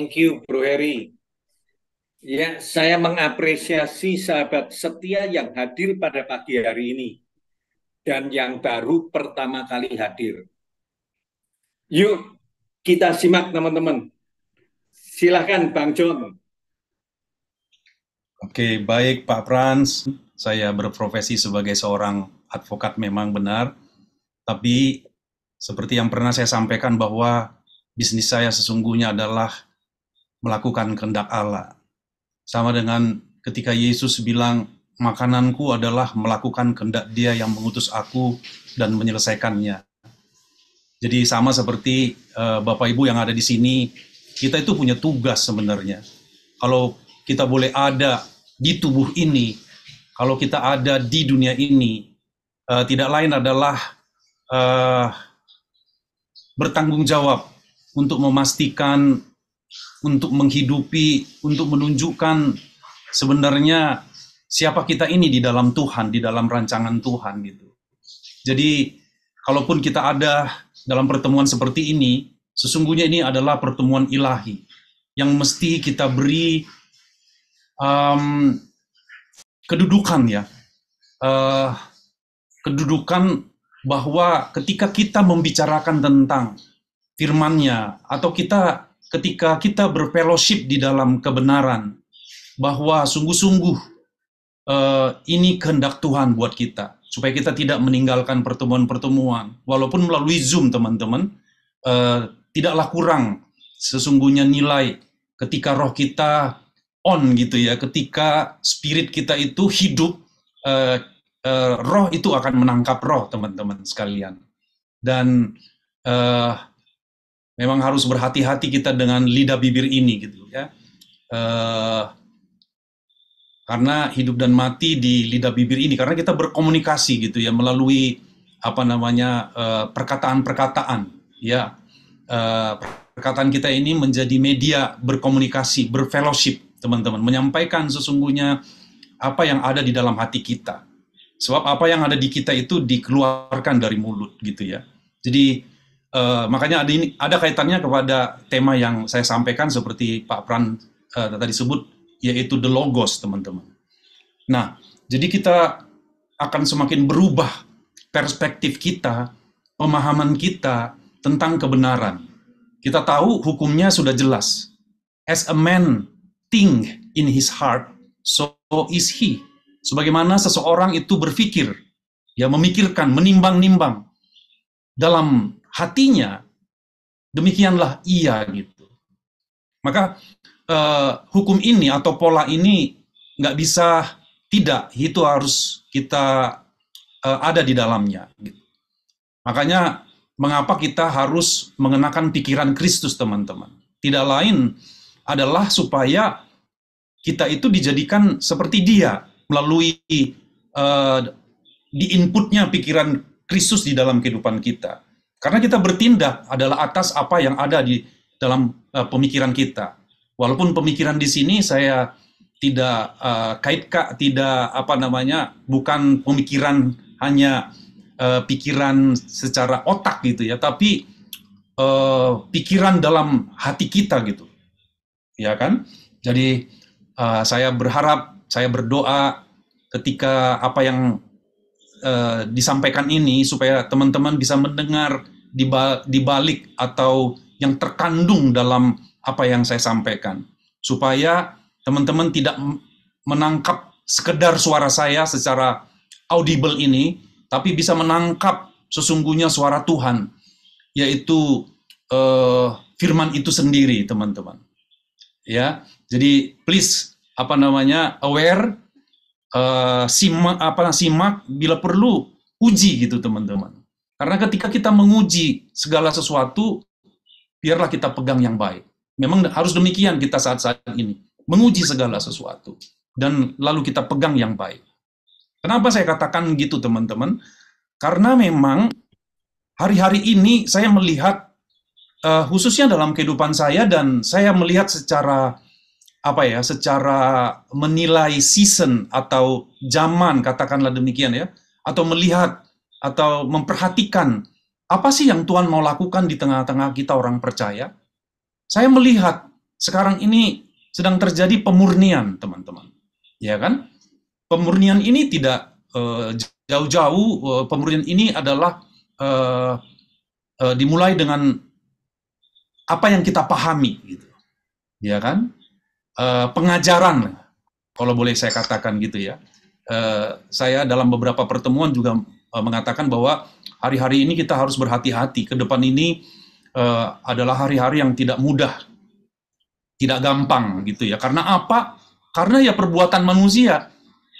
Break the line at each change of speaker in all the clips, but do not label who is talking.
Thank you, Bro Heri. Ya, saya mengapresiasi sahabat setia yang hadir pada pagi hari ini dan yang baru pertama kali hadir. Yuk, kita simak teman-teman. Silakan Bang John.
Oke, baik Pak Frans. Saya berprofesi sebagai seorang advokat memang benar, tapi seperti yang pernah saya sampaikan bahwa bisnis saya sesungguhnya adalah melakukan kehendak Allah. Sama dengan ketika Yesus bilang, makananku adalah melakukan kehendak Dia yang mengutus aku dan menyelesaikannya. Jadi sama seperti Bapak Ibu yang ada di sini, kita itu punya tugas sebenarnya. Kalau kita boleh ada di tubuh ini, kalau kita ada di dunia ini, tidak lain adalah bertanggung jawab untuk memastikan, untuk menghidupi, untuk menunjukkan sebenarnya siapa kita ini di dalam Tuhan, di dalam rancangan Tuhan gitu. Jadi kalaupun kita ada dalam pertemuan seperti ini, sesungguhnya ini adalah pertemuan ilahi yang mesti kita beri kedudukan ya, kedudukan bahwa ketika kita membicarakan tentang firman-Nya atau ketika kita berfellowship di dalam kebenaran, bahwa sungguh-sungguh ini kehendak Tuhan buat kita, supaya kita tidak meninggalkan pertemuan-pertemuan, walaupun melalui Zoom teman-teman, tidaklah kurang sesungguhnya nilai ketika roh kita on gitu ya, ketika spirit kita itu hidup, roh itu akan menangkap roh teman-teman sekalian. Dan memang harus berhati-hati kita dengan lidah bibir ini gitu ya. Karena hidup dan mati di lidah bibir ini, karena kita berkomunikasi gitu ya melalui perkataan-perkataan ya. Perkataan kita ini menjadi media berkomunikasi, berfellowship teman-teman, menyampaikan sesungguhnya apa yang ada di dalam hati kita. Sebab apa yang ada di kita itu dikeluarkan dari mulut gitu ya. Jadi makanya ada kaitannya kepada tema yang saya sampaikan seperti Pak Pran tadi sebut, yaitu the logos teman-teman. Nah, jadi kita akan semakin berubah perspektif kita, pemahaman kita tentang kebenaran. Kita tahu hukumnya sudah jelas. As a man think in his heart, so is he. Sebagaimana seseorang itu berpikir, ya memikirkan, menimbang-nimbang dalam hatinya, demikianlah ia gitu. Maka hukum ini atau pola ini nggak bisa tidak, itu harus kita ada di dalamnya. Gitu. Makanya mengapa kita harus mengenakan pikiran Kristus teman-teman. Tidak lain adalah supaya kita itu dijadikan seperti Dia melalui di-inputnya pikiran Kristus di dalam kehidupan kita. Karena kita bertindak adalah atas apa yang ada di dalam pemikiran kita. Walaupun pemikiran di sini saya tidak bukan pemikiran hanya pikiran secara otak gitu ya, tapi pikiran dalam hati kita gitu, ya kan? Jadi saya berharap, saya berdoa ketika apa yang disampaikan ini supaya teman-teman bisa mendengar di balik atau yang terkandung dalam apa yang saya sampaikan, supaya teman-teman tidak menangkap sekedar suara saya secara audible ini, tapi bisa menangkap sesungguhnya suara Tuhan, yaitu firman itu sendiri, teman-teman. Ya, jadi please aware, simak bila perlu uji gitu, teman-teman. Karena ketika kita menguji segala sesuatu, biarlah kita pegang yang baik. Memang harus demikian kita saat-saat ini, menguji segala sesuatu, dan lalu kita pegang yang baik. Kenapa saya katakan gitu teman-teman? Karena memang hari-hari ini saya melihat, khususnya dalam kehidupan saya, dan saya melihat secara menilai season atau zaman, katakanlah demikian ya, atau melihat atau memperhatikan apa sih yang Tuhan mau lakukan di tengah-tengah kita orang percaya. Saya melihat sekarang ini sedang terjadi pemurnian, teman-teman. Ya kan? Pemurnian ini tidak jauh-jauh, pemurnian ini adalah dimulai dengan apa yang kita pahami, gitu. Ya kan? Pengajaran, kalau boleh saya katakan gitu ya. Saya dalam beberapa pertemuan juga mengatakan bahwa hari-hari ini kita harus berhati-hati. Ke depan ini adalah hari-hari yang tidak mudah, tidak gampang gitu ya. Karena apa? Karena ya perbuatan manusia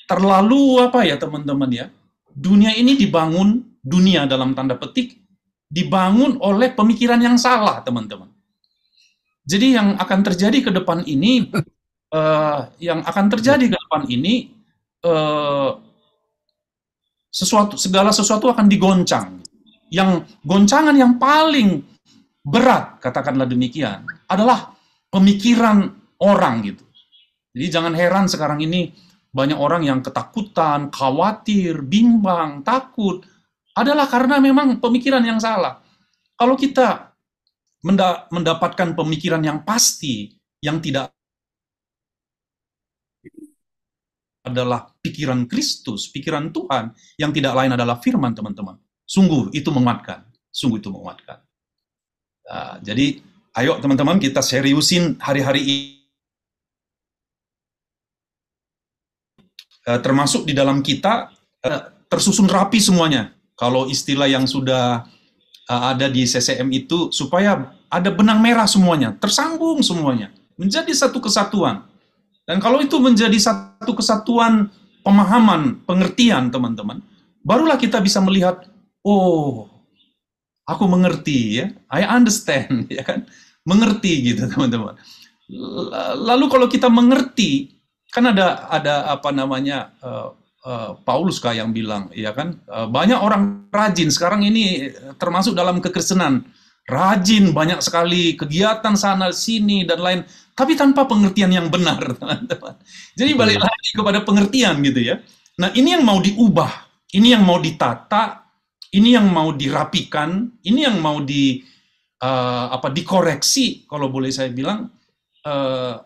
terlalu apa ya teman-teman ya. Dunia ini dibangun, dunia dalam tanda petik, dibangun oleh pemikiran yang salah, teman-teman. Jadi yang akan terjadi ke depan ini, segala sesuatu akan digoncang. Yang goncangan yang paling berat, katakanlah demikian, adalah pemikiran orang gitu. Jadi jangan heran sekarang ini banyak orang yang ketakutan, khawatir, bimbang, takut, adalah karena memang pemikiran yang salah. Kalau kita mendapatkan pemikiran yang pasti, yang tidak adalah pikiran Kristus, pikiran Tuhan, yang tidak lain adalah firman, teman-teman. Sungguh itu menguatkan. Sungguh itu menguatkan. Jadi, ayo teman-teman kita seriusin hari-hari ini. Termasuk di dalam kita, tersusun rapi semuanya. Kalau istilah yang sudah ada di CCM itu, supaya ada benang merah semuanya, tersambung semuanya, menjadi satu kesatuan. Dan kalau itu menjadi satu kesatuan pemahaman, pengertian, teman-teman, barulah kita bisa melihat, oh, aku mengerti ya, I understand, ya kan, mengerti gitu, teman-teman. Lalu kalau kita mengerti, kan ada apa namanya, Paulus yang bilang, ya kan, banyak orang rajin sekarang ini termasuk dalam kekristenan, rajin banyak sekali kegiatan sana sini dan lain, tapi tanpa pengertian yang benar, teman-teman. Jadi balik lagi kepada pengertian gitu ya. Nah, ini yang mau diubah, ini yang mau ditata, ini yang mau dirapikan, ini yang mau dikoreksi, kalau boleh saya bilang,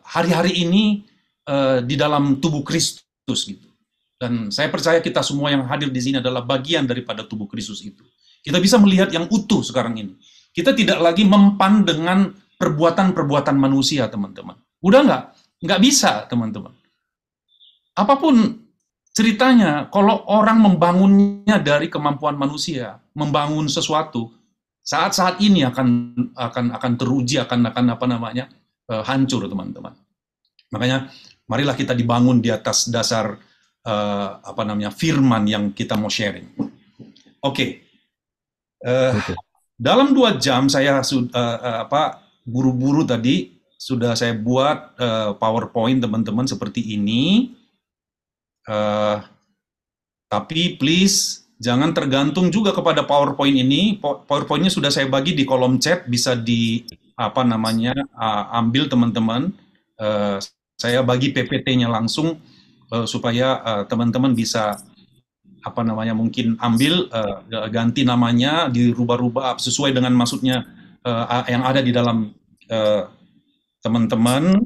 hari-hari ini di dalam tubuh Kristus gitu. Dan saya percaya kita semua yang hadir di sini adalah bagian daripada tubuh Kristus itu. Kita bisa melihat yang utuh sekarang ini. Kita tidak lagi mempan dengan perbuatan-perbuatan manusia, teman-teman. Udah nggak bisa, teman-teman. Apapun ceritanya, kalau orang membangunnya dari kemampuan manusia, membangun sesuatu, saat-saat ini akan teruji, akan apa namanya, hancur, teman-teman. Makanya, marilah kita dibangun di atas dasar apa namanya, firman yang kita mau sharing. Oke. Dalam 2 jam saya buru-buru tadi sudah saya buat PowerPoint, teman-teman, seperti ini. Tapi please jangan tergantung juga kepada PowerPoint ini. PowerPoint-nya sudah saya bagi di kolom chat, bisa di apa namanya, ambil, teman-teman. Saya bagi PPT-nya langsung supaya teman-teman bisa apa namanya, mungkin ambil, ganti namanya, dirubah-rubah sesuai dengan maksudnya yang ada di dalam teman-teman,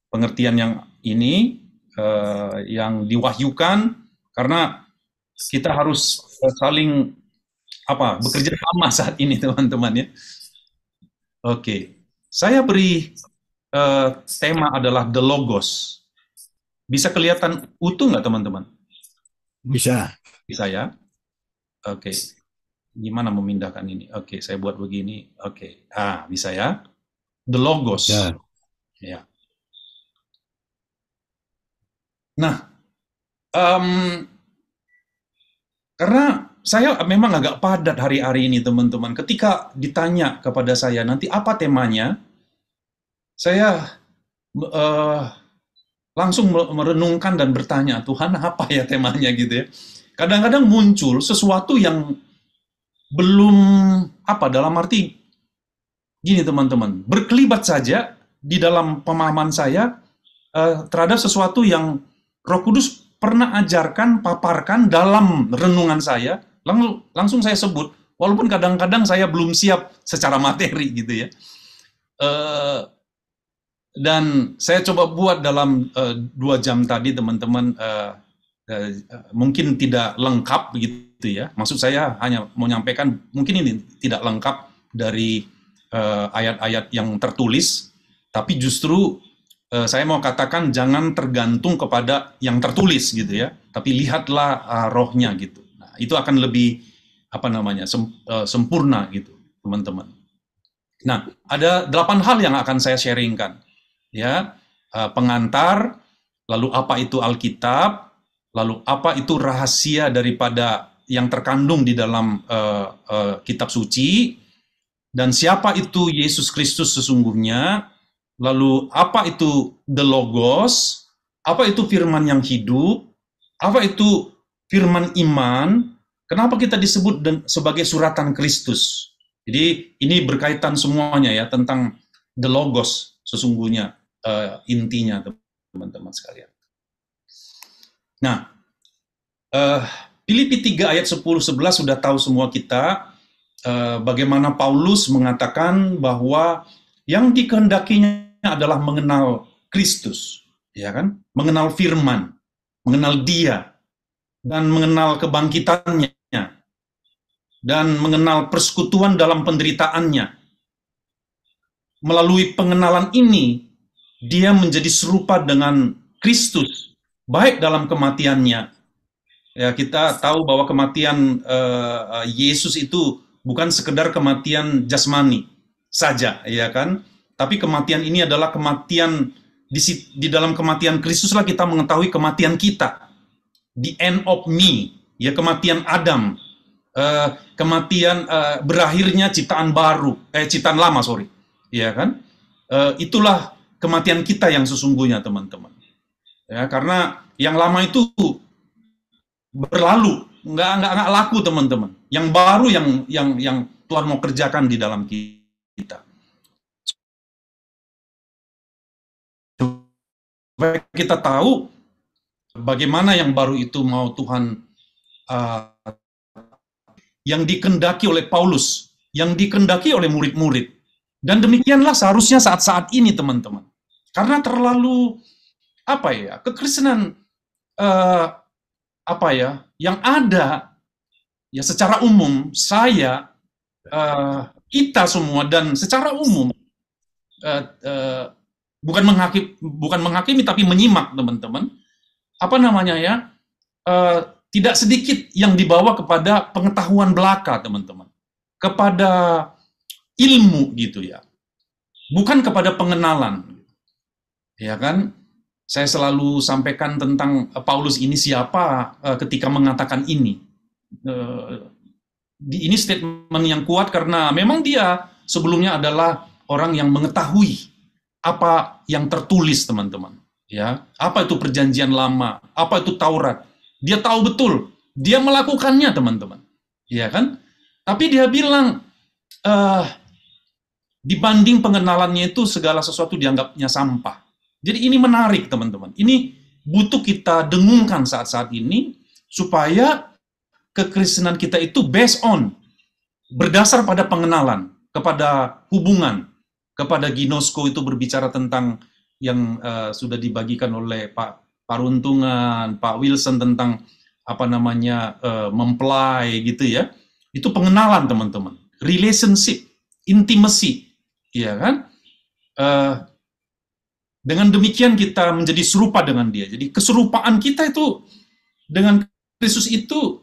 pengertian yang ini yang diwahyukan, karena kita harus saling bekerja sama saat ini, teman-teman ya. Oke. Saya beri tema adalah The Logos. Bisa kelihatan utuh nggak, teman-teman?
Bisa.
Bisa ya? Oke. Gimana memindahkan ini? Oke, saya buat begini. Oke. Bisa ya? The Logos. Ya. Nah, karena saya memang agak padat hari-hari ini, teman-teman. Ketika ditanya kepada saya, nanti apa temanya? Saya langsung merenungkan dan bertanya, Tuhan, apa ya temanya gitu ya. Kadang-kadang muncul sesuatu yang belum dalam arti gini, teman-teman, berkelibat saja di dalam pemahaman saya terhadap sesuatu yang Roh Kudus pernah ajarkan, paparkan dalam renungan saya, langsung saya sebut, walaupun kadang-kadang saya belum siap secara materi gitu ya. Dan saya coba buat dalam 2 jam tadi, teman-teman, mungkin tidak lengkap begitu ya. Maksud saya hanya mau menyampaikan mungkin ini tidak lengkap dari ayat-ayat yang tertulis, tapi justru saya mau katakan jangan tergantung kepada yang tertulis gitu ya, tapi lihatlah rohnya gitu. Nah, itu akan lebih sempurna gitu, teman-teman. Nah, ada 8 hal yang akan saya sharingkan. Ya, pengantar, lalu apa itu Alkitab, lalu apa itu rahasia daripada yang terkandung di dalam kitab suci, dan siapa itu Yesus Kristus sesungguhnya, lalu apa itu the Logos, apa itu firman yang hidup, apa itu firman iman, kenapa kita disebut sebagai suratan Kristus. Jadi ini berkaitan semuanya ya tentang the Logos sesungguhnya, intinya teman-teman sekalian. Nah, Filipi 3 ayat 10-11 sudah tahu semua kita, bagaimana Paulus mengatakan bahwa yang dikehendakinya adalah mengenal Kristus, ya kan? Mengenal firman, mengenal Dia, dan mengenal kebangkitannya, dan mengenal persekutuan dalam penderitaannya. Melalui pengenalan ini, dia menjadi serupa dengan Kristus, baik dalam kematiannya. Ya, kita tahu bahwa kematian Yesus itu bukan sekedar kematian jasmani saja, ya kan? Tapi kematian ini adalah kematian di dalam kematian Kristuslah kita mengetahui kematian kita. The end of me, ya, kematian Adam, kematian berakhirnya ciptaan baru, ciptaan lama, ya kan? Itulah kematian kita yang sesungguhnya, teman-teman. Ya, karena yang lama itu berlalu, nggak laku, teman-teman. Yang baru yang Tuhan mau kerjakan di dalam kita. Supaya kita tahu bagaimana yang baru itu mau Tuhan, yang dikehendaki oleh Paulus, yang dikehendaki oleh murid-murid. Dan demikianlah seharusnya saat-saat ini, teman-teman. Karena terlalu kekristenan yang ada ya secara umum, saya, kita semua, dan secara umum bukan menghakimi tapi menyimak, teman-teman. Tidak sedikit yang dibawa kepada pengetahuan belaka, teman-teman. Kepada ilmu gitu ya. Bukan kepada pengenalan. Ya kan? Saya selalu sampaikan tentang Paulus ini siapa ketika mengatakan ini. Ini statement yang kuat karena memang dia sebelumnya adalah orang yang mengetahui apa yang tertulis, teman-teman. Ya, apa itu perjanjian lama, apa itu Taurat. Dia tahu betul, dia melakukannya, teman-teman. Ya kan? Tapi dia bilang, dibanding pengenalannya itu segala sesuatu dianggapnya sampah. Jadi ini menarik, teman-teman. Ini butuh kita dengungkan saat-saat ini supaya kekristenan kita itu based on, berdasar pada pengenalan, kepada hubungan, kepada ginosko. Itu berbicara tentang yang sudah dibagikan oleh Pak Paruntungan, Pak Wilson, tentang mempelai gitu ya. Itu pengenalan, teman-teman. Relationship, intimacy, ya kan? Dengan demikian kita menjadi serupa dengan dia. Jadi keserupaan kita itu dengan Kristus itu,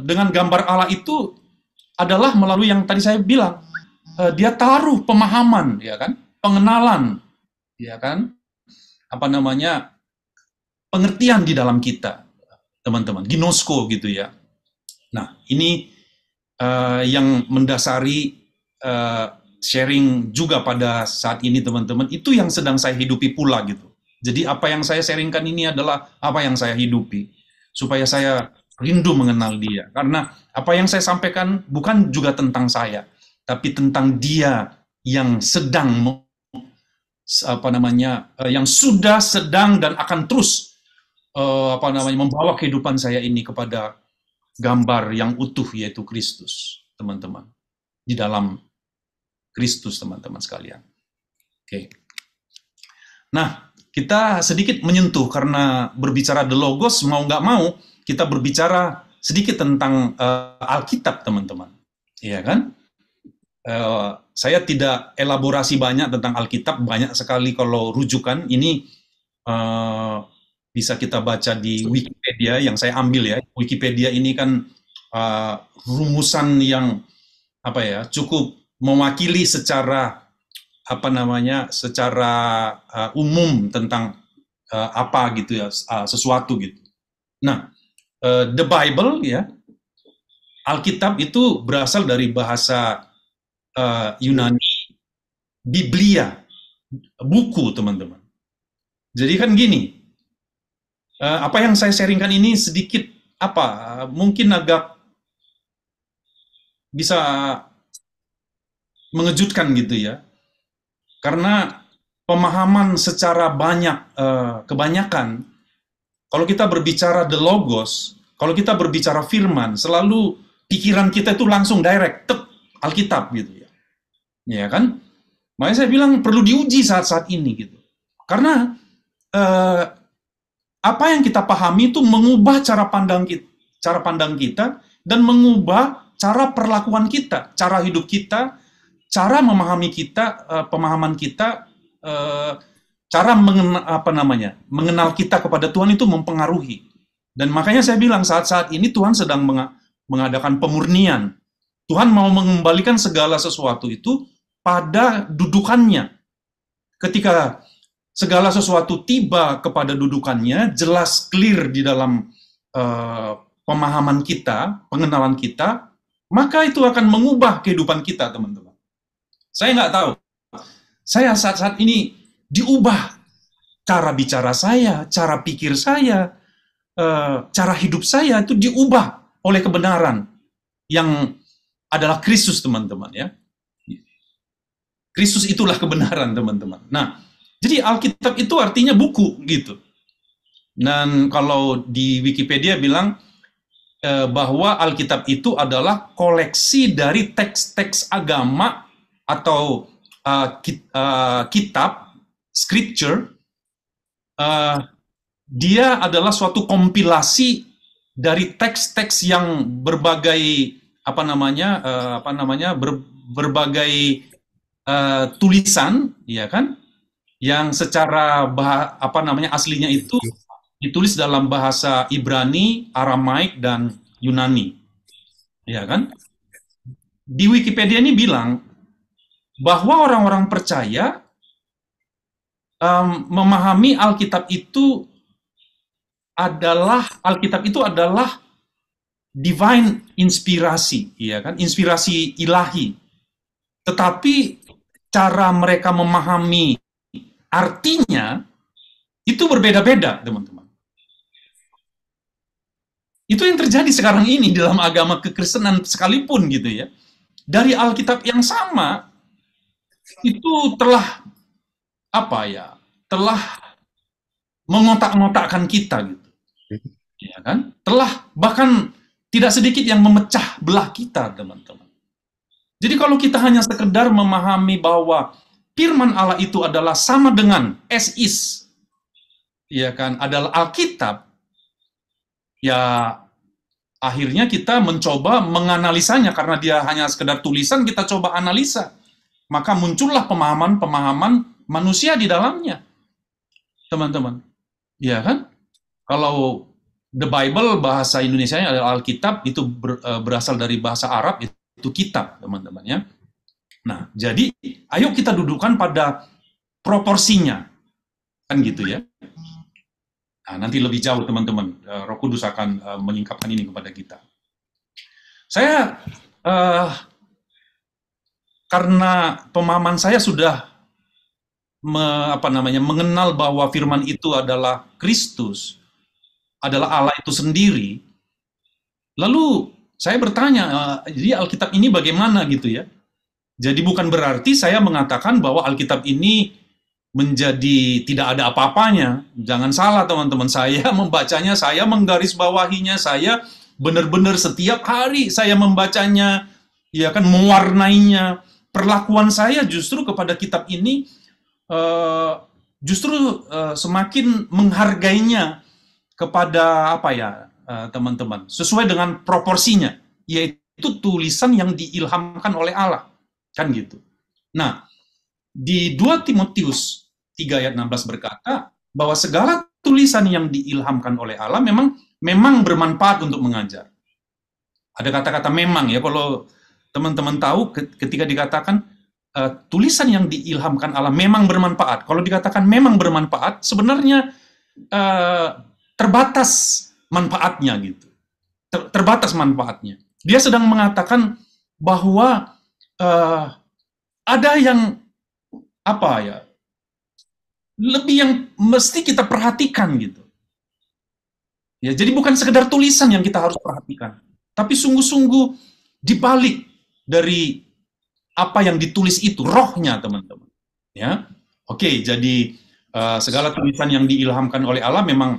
dengan gambar Allah itu adalah melalui yang tadi saya bilang, dia taruh pemahaman, ya kan, pengenalan, ya kan, pengertian di dalam kita, teman-teman, ginosko gitu ya. Nah, ini yang mendasari sharing juga pada saat ini, teman-teman. Itu yang sedang saya hidupi pula gitu. Jadi apa yang saya sharingkan ini adalah apa yang saya hidupi, supaya saya rindu mengenal dia. Karena apa yang saya sampaikan bukan juga tentang saya, tapi tentang dia yang sedang yang sudah, sedang, dan akan terus membawa kehidupan saya ini kepada gambar yang utuh, yaitu Kristus, teman-teman. Di dalam Kristus, teman-teman sekalian. Oke. Nah, kita sedikit menyentuh karena berbicara The Logos, mau nggak mau, kita berbicara sedikit tentang Alkitab, teman-teman. Iya kan? Saya tidak elaborasi banyak tentang Alkitab, banyak sekali kalau rujukan. Ini bisa kita baca di Wikipedia yang saya ambil ya. Wikipedia ini kan rumusan yang cukup mewakili secara secara umum tentang apa gitu ya, sesuatu gitu. Nah, the Bible ya, Alkitab itu berasal dari bahasa Yunani, Biblia, buku, teman-teman. Jadi kan gini, apa yang saya sharingkan ini sedikit mungkin agak bisa mengejutkan gitu ya, karena pemahaman secara kebanyakan, kalau kita berbicara the Logos, kalau kita berbicara firman, selalu pikiran kita itu langsung direct, Alkitab gitu ya. Ya kan? Makanya saya bilang perlu diuji saat-saat ini gitu. Karena apa yang kita pahami itu mengubah cara pandang kita dan mengubah cara perlakuan kita, cara hidup kita, cara memahami kita, pemahaman kita, cara mengenal kita kepada Tuhan itu mempengaruhi. Dan makanya saya bilang saat-saat ini Tuhan sedang mengadakan pemurnian. Tuhan mau mengembalikan segala sesuatu itu pada dudukannya. Ketika segala sesuatu tiba kepada dudukannya, jelas clear di dalam pemahaman kita, pengenalan kita, maka itu akan mengubah kehidupan kita, teman-teman. Saya nggak tahu. Saya saat-saat ini diubah cara bicara saya, cara pikir saya, cara hidup saya itu diubah oleh kebenaran yang adalah Kristus, teman-teman ya. Kristus itulah kebenaran, teman-teman. Nah, jadi Alkitab itu artinya buku gitu. Dan kalau di Wikipedia bilang bahwa Alkitab itu adalah koleksi dari teks-teks agama atau kitab, scripture. Dia adalah suatu kompilasi dari teks-teks yang berbagai berbagai tulisan, ya kan, yang secara aslinya itu ditulis dalam bahasa Ibrani, Aramaik, dan Yunani, ya kan. Di Wikipedia ini bilang bahwa orang-orang percaya memahami Alkitab itu adalah divine inspirasi, ya kan, inspirasi ilahi. Tetapi cara mereka memahami artinya itu berbeda-beda, teman-teman. Itu yang terjadi sekarang ini dalam agama kekristenan sekalipun gitu ya. Dari Alkitab yang sama itu telah telah mengotak-ngotakkan kita gitu. Ya kan? Telah bahkan tidak sedikit yang memecah belah kita, teman-teman. Jadi kalau kita hanya sekedar memahami bahwa firman Allah itu adalah sama dengan as is, ya kan, adalah Alkitab, ya akhirnya kita mencoba menganalisanya karena dia hanya sekedar tulisan, kita coba analisa. Maka muncullah pemahaman-pemahaman manusia di dalamnya, teman-teman. Ya kan? Kalau the Bible bahasa Indonesianya adalah Alkitab, itu berasal dari bahasa Arab, itu kitab, teman-teman ya. Nah, jadi ayo kita dudukan pada proporsinya, kan gitu ya. Nah, nanti lebih jauh teman-teman, Roh Kudus akan menyingkapkan ini kepada kita. Saya karena pemahaman saya sudah mengenal bahwa firman itu adalah Kristus, adalah Allah itu sendiri. Lalu saya bertanya, jadi Alkitab ini bagaimana gitu ya? Jadi bukan berarti saya mengatakan bahwa Alkitab ini menjadi tidak ada apa-apanya. Jangan salah teman-teman, saya membacanya, saya menggarisbawahinya, saya benar-benar setiap hari saya membacanya, ya kan, mewarnainya. Perlakuan saya justru kepada kitab ini justru semakin menghargainya kepada apa ya, teman-teman, sesuai dengan proporsinya, yaitu tulisan yang diilhamkan oleh Allah, kan gitu. Nah, di 2 Timotius 3 ayat 16 berkata bahwa segala tulisan yang diilhamkan oleh Allah memang bermanfaat untuk mengajar. Ada kata-kata memang ya, kalau teman-teman tahu ketika dikatakan tulisan yang diilhamkan Allah memang bermanfaat. Kalau dikatakan memang bermanfaat, sebenarnya terbatas manfaatnya gitu. Terbatas manfaatnya. Dia sedang mengatakan bahwa ada yang apa ya, lebih yang mesti kita perhatikan gitu. Ya, jadi bukan sekedar tulisan yang kita harus perhatikan, tapi sungguh-sungguh dibalik dari apa yang ditulis itu, rohnya, teman-teman. Ya, oke. Jadi segala tulisan yang diilhamkan oleh Allah memang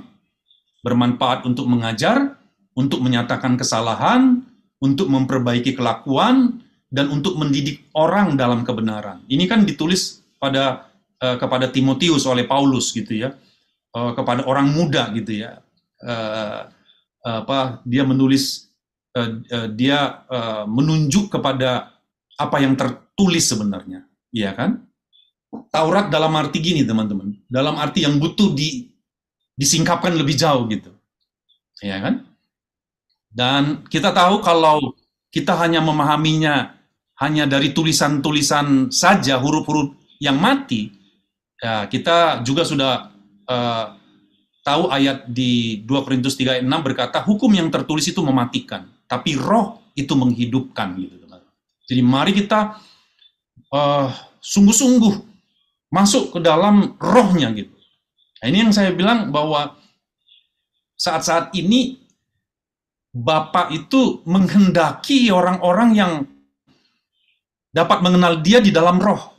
bermanfaat untuk mengajar, untuk menyatakan kesalahan, untuk memperbaiki kelakuan, dan untuk mendidik orang dalam kebenaran. Ini kan ditulis kepada Timotius oleh Paulus gitu ya, kepada orang muda gitu ya. Dia menulis, dia menunjuk kepada apa yang tertulis sebenarnya, ya kan? Taurat dalam arti gini, teman-teman, dalam arti yang butuh disingkapkan lebih jauh gitu, ya kan? Dan kita tahu kalau kita hanya memahaminya hanya dari tulisan-tulisan saja, huruf-huruf yang mati, ya kita juga sudah tahu ayat di 2 Korintus 3 ayat 6 berkata, hukum yang tertulis itu mematikan, tapi roh itu menghidupkan gitu, teman-teman. Jadi mari kita sungguh-sungguh masuk ke dalam rohnya gitu. Nah, ini yang saya bilang bahwa saat-saat ini Bapak itu menghendaki orang-orang yang dapat mengenal Dia di dalam roh.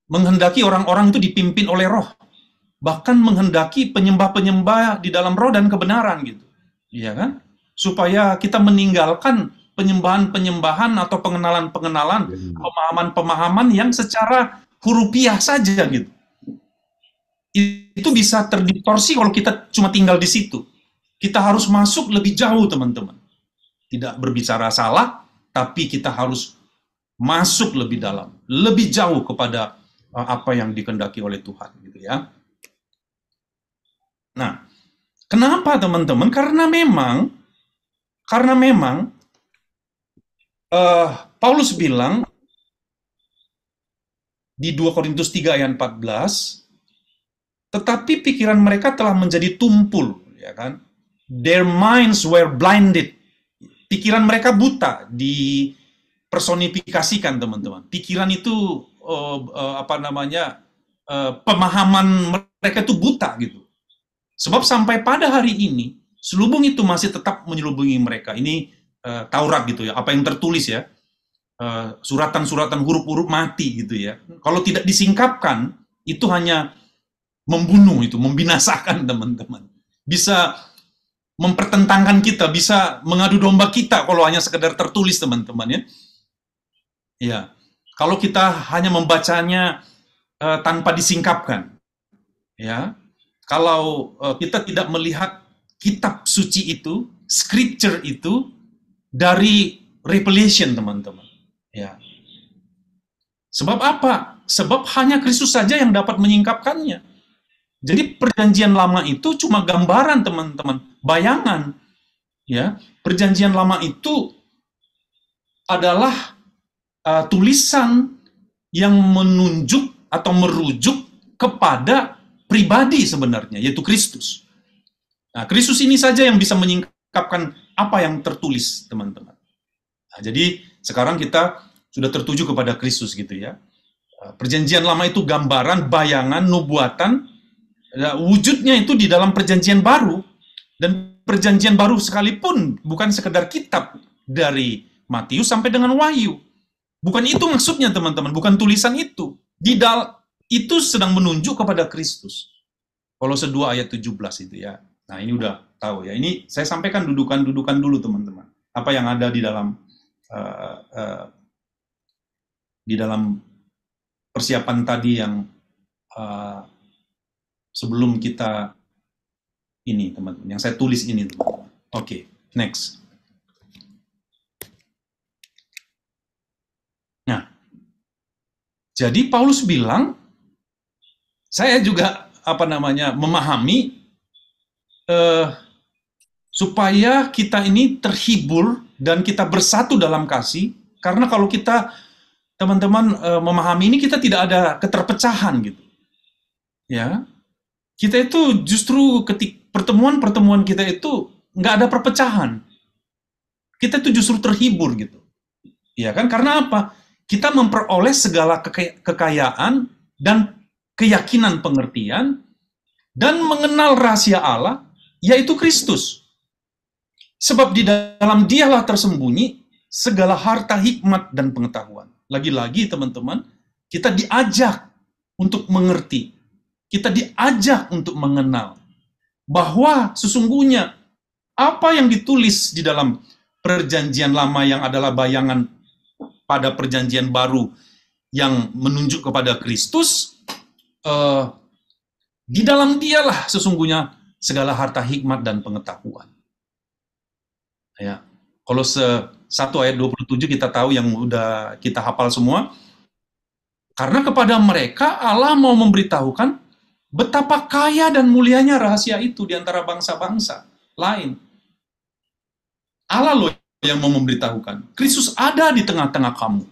Menghendaki orang-orang itu dipimpin oleh roh. Bahkan menghendaki penyembah-penyembah di dalam roh dan kebenaran gitu. Iya kan? Supaya kita meninggalkan penyembahan-penyembahan atau pengenalan-pengenalan, pemahaman-pemahaman yang secara hurufiah saja gitu. Itu bisa terdistorsi kalau kita cuma tinggal di situ. Kita harus masuk lebih jauh, teman-teman. Tidak berbicara salah, tapi kita harus masuk lebih dalam, lebih jauh kepada apa yang dikehendaki oleh Tuhan gitu ya. Nah, kenapa teman-teman? Karena memang Paulus bilang di 2 Korintus 3 ayat 14, tetapi pikiran mereka telah menjadi tumpul, ya kan? Their minds were blinded. Pikiran mereka buta, dipersonifikasikan, teman-teman. Pikiran itu pemahaman mereka itu buta gitu. Sebab sampai pada hari ini selubung itu masih tetap menyelubungi mereka. Ini Taurat gitu ya, apa yang tertulis ya, suratan-suratan huruf-huruf mati gitu ya. Kalau tidak disingkapkan, itu hanya membunuh, itu membinasakan, teman-teman. Bisa mempertentangkan kita, bisa mengadu domba kita kalau hanya sekedar tertulis, teman-teman ya. Ya, kalau kita hanya membacanya tanpa disingkapkan, ya. Kalau kita tidak melihat kitab suci itu, scripture itu dari revelation, teman-teman. Ya. Sebab apa? Sebab hanya Kristus saja yang dapat menyingkapkannya. Jadi perjanjian lama itu cuma gambaran, teman-teman, bayangan. Ya, perjanjian lama itu adalah tulisan yang menunjuk atau merujuk kepada pribadi sebenarnya, yaitu Kristus. Nah, Kristus ini saja yang bisa menyingkapkan apa yang tertulis, teman-teman. Nah, jadi sekarang kita sudah tertuju kepada Kristus gitu ya. Perjanjian lama itu gambaran, bayangan, nubuatan. Wujudnya itu di dalam perjanjian baru, dan perjanjian baru sekalipun bukan sekedar kitab dari Matius sampai dengan Wahyu. Bukan itu maksudnya, teman-teman, bukan tulisan itu. Itu sedang menunjuk kepada Kristus. Kolose 2 ayat 17 itu ya. Nah, ini udah tahu ya. Ini saya sampaikan dudukan-dudukan dulu, teman-teman. Apa yang ada di dalam persiapan tadi yang uh, sebelum kita ini, teman-teman, yang saya tulis ini, teman-teman. Oke, next. Nah, jadi Paulus bilang, saya juga memahami supaya kita ini terhibur dan kita bersatu dalam kasih, karena kalau kita teman-teman memahami ini, kita tidak ada keterpecahan gitu. Ya, kita itu justru pertemuan-pertemuan kita itu nggak ada perpecahan. Kita itu justru terhibur gitu. Ya kan? Karena apa? Kita memperoleh segala kekayaan dan keyakinan pengertian dan mengenal rahasia Allah, yaitu Kristus. Sebab di dalam Dialah tersembunyi segala harta hikmat dan pengetahuan. Lagi-lagi teman-teman, kita diajak untuk mengerti. Kita diajak untuk mengenal bahwa sesungguhnya apa yang ditulis di dalam Perjanjian Lama yang adalah bayangan pada Perjanjian Baru yang menunjuk kepada Kristus, di dalam Dialah sesungguhnya segala harta hikmat dan pengetahuan. Ya, Kolose 1 ayat 27 kita tahu, yang udah kita hafal semua. Karena kepada mereka Allah mau memberitahukan betapa kaya dan mulianya rahasia itu di antara bangsa-bangsa lain. Allah loh yang mau memberitahukan. Kristus ada di tengah-tengah kamu.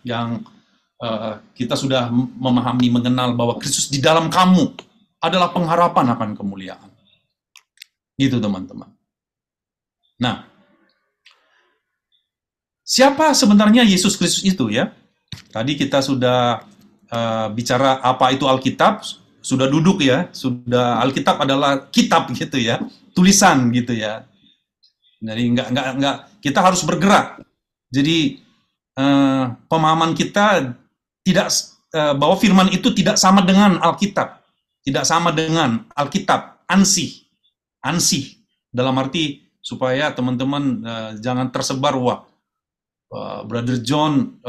Yang kita sudah memahami, mengenal bahwa Kristus di dalam kamu adalah pengharapan akan kemuliaan. Gitu teman-teman. Nah, siapa sebenarnya Yesus Kristus itu ya? Tadi kita sudah bicara apa itu Alkitab, sudah duduk ya, sudah Alkitab adalah kitab gitu ya, tulisan gitu ya. Jadi enggak kita harus bergerak. Jadi pemahaman kita tidak bahwa firman itu tidak sama dengan Alkitab, tidak sama dengan Alkitab, ansih dalam arti supaya teman-teman jangan tersebar Brother John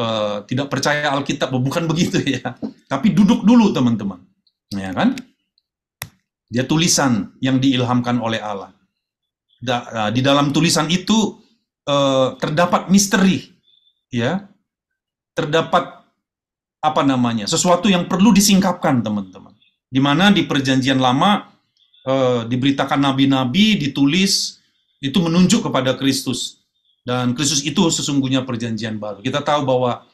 tidak percaya Alkitab, bukan begitu ya. Tapi duduk dulu teman-teman, ya kan? Dia tulisan yang diilhamkan oleh Allah. Di dalam tulisan itu terdapat misteri, ya, terdapat sesuatu yang perlu disingkapkan teman-teman. Di mana di Perjanjian Lama diberitakan nabi-nabi, ditulis itu menunjuk kepada Kristus. Dan Kristus itu sesungguhnya perjanjian baru. Kita tahu bahwa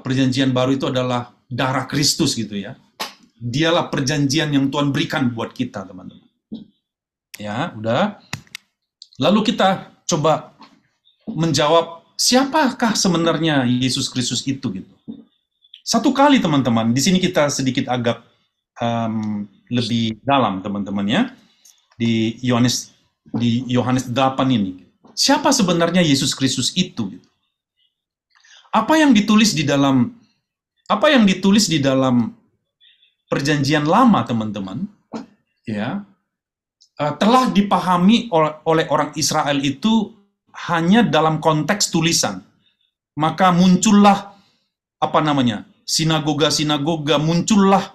perjanjian baru itu adalah darah Kristus gitu ya. Dialah perjanjian yang Tuhan berikan buat kita, teman-teman. Ya, udah. Lalu kita coba menjawab, siapakah sebenarnya Yesus Kristus itu gitu. Satu kali teman-teman, di sini kita sedikit agak lebih dalam teman-teman ya. Di Yohanes 8 ini. Siapa sebenarnya Yesus Kristus itu? Apa yang ditulis di dalam Perjanjian Lama, teman-teman, ya, telah dipahami oleh orang Israel itu hanya dalam konteks tulisan. Maka muncullah sinagoga-sinagoga, muncullah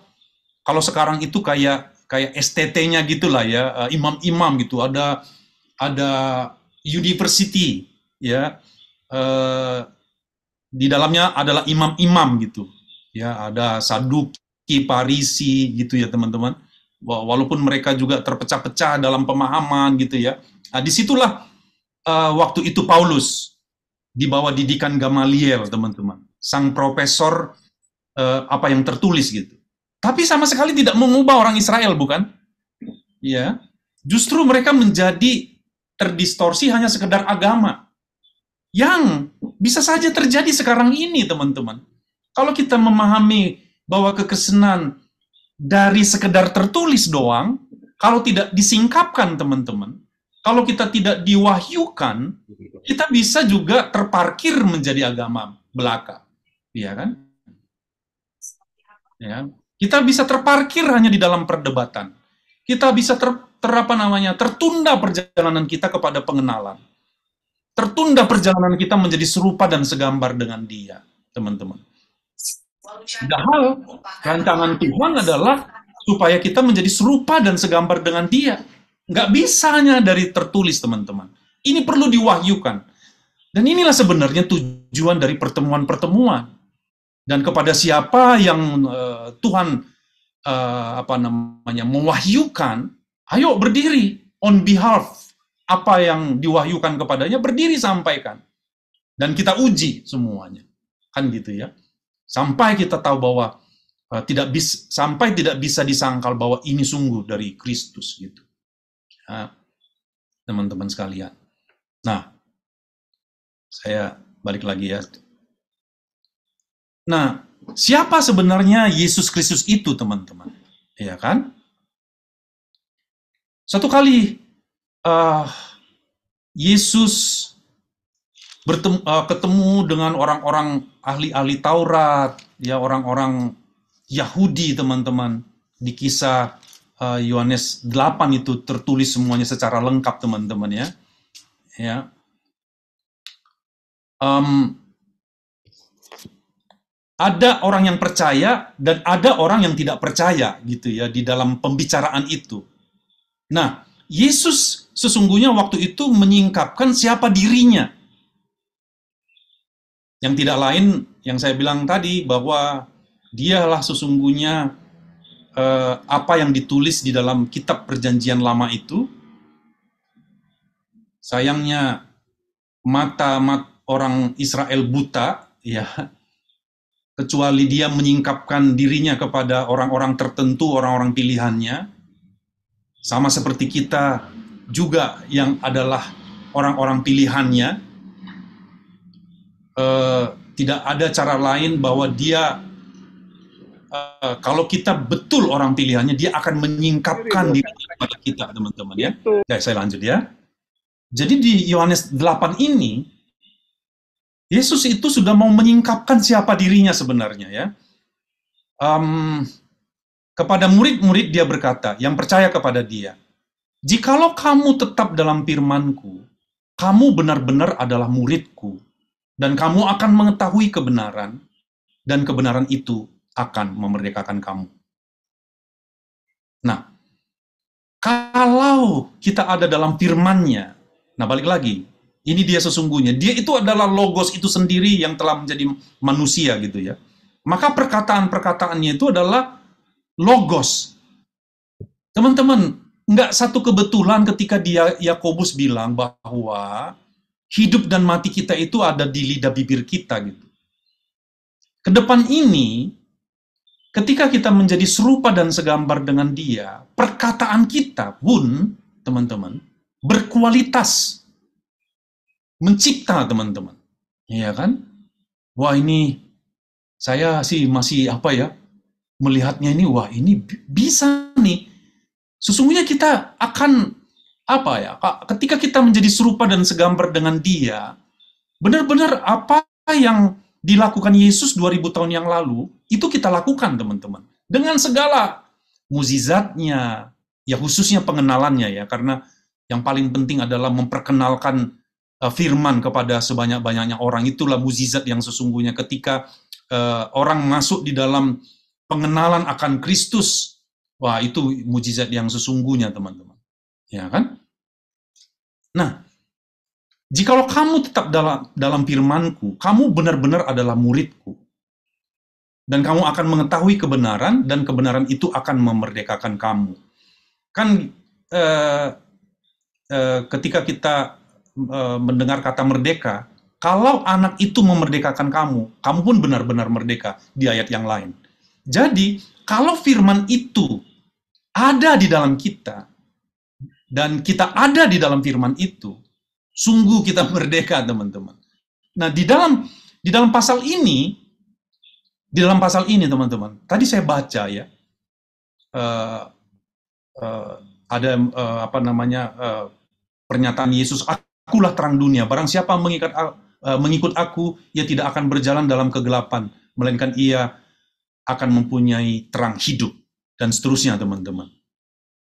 kalau sekarang itu kayak STT-nya gitulah ya, imam-imam gitu, ada university ya, di dalamnya adalah imam-imam gitu ya, ada Saduki, Parisi gitu ya teman-teman, walaupun mereka juga terpecah-pecah dalam pemahaman gitu ya. Nah, disitulah waktu itu Paulus di bawah didikan Gamaliel teman-teman, sang profesor apa yang tertulis gitu, tapi sama sekali tidak mengubah orang Israel, bukan ya, justru mereka menjadi terdistorsi hanya sekedar agama yang bisa saja terjadi sekarang ini teman-teman. Kalau kita memahami bahwa kekristenan dari sekedar tertulis doang, kalau tidak disingkapkan teman-teman, kalau kita tidak diwahyukan, kita bisa juga terparkir menjadi agama belaka, ya kan? Ya, kita bisa terparkir hanya di dalam perdebatan. Kita bisa tertunda perjalanan kita kepada pengenalan. Tertunda perjalanan kita menjadi serupa dan segambar dengan Dia, teman-teman. Padahal rancangan Tuhan adalah supaya kita menjadi serupa dan segambar dengan Dia. Nggak bisanya dari tertulis, teman-teman. Ini perlu diwahyukan. Dan inilah sebenarnya tujuan dari pertemuan-pertemuan. Dan kepada siapa yang Tuhan mewahyukan, ayo berdiri on behalf apa yang diwahyukan kepadanya, berdiri sampaikan. Dan kita uji semuanya. Kan gitu ya. Sampai kita tahu bahwa sampai tidak bisa disangkal bahwa ini sungguh dari Kristus gitu. Nah, teman-teman sekalian. Nah, saya balik lagi ya. Nah, siapa sebenarnya Yesus Kristus itu, teman-teman? Iya kan? Satu kali Yesus ketemu dengan orang-orang ahli-ahli Taurat, ya orang-orang Yahudi, teman-teman. Di kisah Yohanes 8 itu tertulis semuanya secara lengkap, teman-teman ya. Ya. Ada orang yang percaya dan ada orang yang tidak percaya gitu ya di dalam pembicaraan itu. Nah, Yesus sesungguhnya waktu itu menyingkapkan siapa dirinya. Yang tidak lain yang saya bilang tadi bahwa dialah sesungguhnya apa yang ditulis di dalam kitab Perjanjian Lama itu. Sayangnya mata orang Israel buta, ya, kecuali dia menyingkapkan dirinya kepada orang-orang tertentu, orang-orang pilihannya, sama seperti kita juga yang adalah orang-orang pilihannya. Tidak ada cara lain bahwa dia, kalau kita betul orang pilihannya, dia akan menyingkapkan diri kepada kita, teman-teman ya. Oke, saya lanjut ya. Jadi di Yohanes 8 ini, Yesus itu sudah mau menyingkapkan siapa dirinya sebenarnya ya. Kepada murid-murid dia berkata, yang percaya kepada dia, jikalau kamu tetap dalam firman-Ku, kamu benar-benar adalah murid-Ku, dan kamu akan mengetahui kebenaran, dan kebenaran itu akan memerdekakan kamu. Nah, kalau kita ada dalam firman-Nya, nah balik lagi, ini dia sesungguhnya, dia itu adalah logos itu sendiri yang telah menjadi manusia gitu ya. Maka perkataan-perkataannya itu adalah logos. Teman-teman, nggak satu kebetulan ketika Yakobus bilang bahwa hidup dan mati kita itu ada di lidah bibir kita gitu. Kedepan ini, ketika kita menjadi serupa dan segambar dengan Dia, perkataan kita pun, teman-teman, berkualitas, mencipta, teman-teman. Iya kan? Wah, ini saya sih masih melihatnya ini, wah ini bisa nih. Sesungguhnya kita akan ketika kita menjadi serupa dan segambar dengan Dia, benar-benar apa yang dilakukan Yesus 2000 tahun yang lalu, itu kita lakukan, teman-teman. Dengan segala mukjizatnya, ya khususnya pengenalannya ya, karena yang paling penting adalah memperkenalkan firman kepada sebanyak-banyaknya orang. Itulah mukjizat yang sesungguhnya ketika orang masuk di dalam pengenalan akan Kristus. Wah, itu mukjizat yang sesungguhnya, teman-teman. Ya kan? Nah, jikalau kamu tetap dalam firman-Ku, kamu benar-benar adalah murid-Ku. Dan kamu akan mengetahui kebenaran, dan kebenaran itu akan memerdekakan kamu. Kan ketika kita mendengar kata merdeka, kalau anak itu memerdekakan kamu, kamu pun benar-benar merdeka di ayat yang lain. Jadi, kalau firman itu ada di dalam kita, dan kita ada di dalam firman itu, sungguh kita merdeka, teman-teman. Nah, di dalam pasal ini, teman-teman, tadi saya baca ya, ada pernyataan Yesus, akulah terang dunia, barang siapa mengikut aku, ia tidak akan berjalan dalam kegelapan, melainkan ia akan mempunyai terang hidup, dan seterusnya, teman-teman.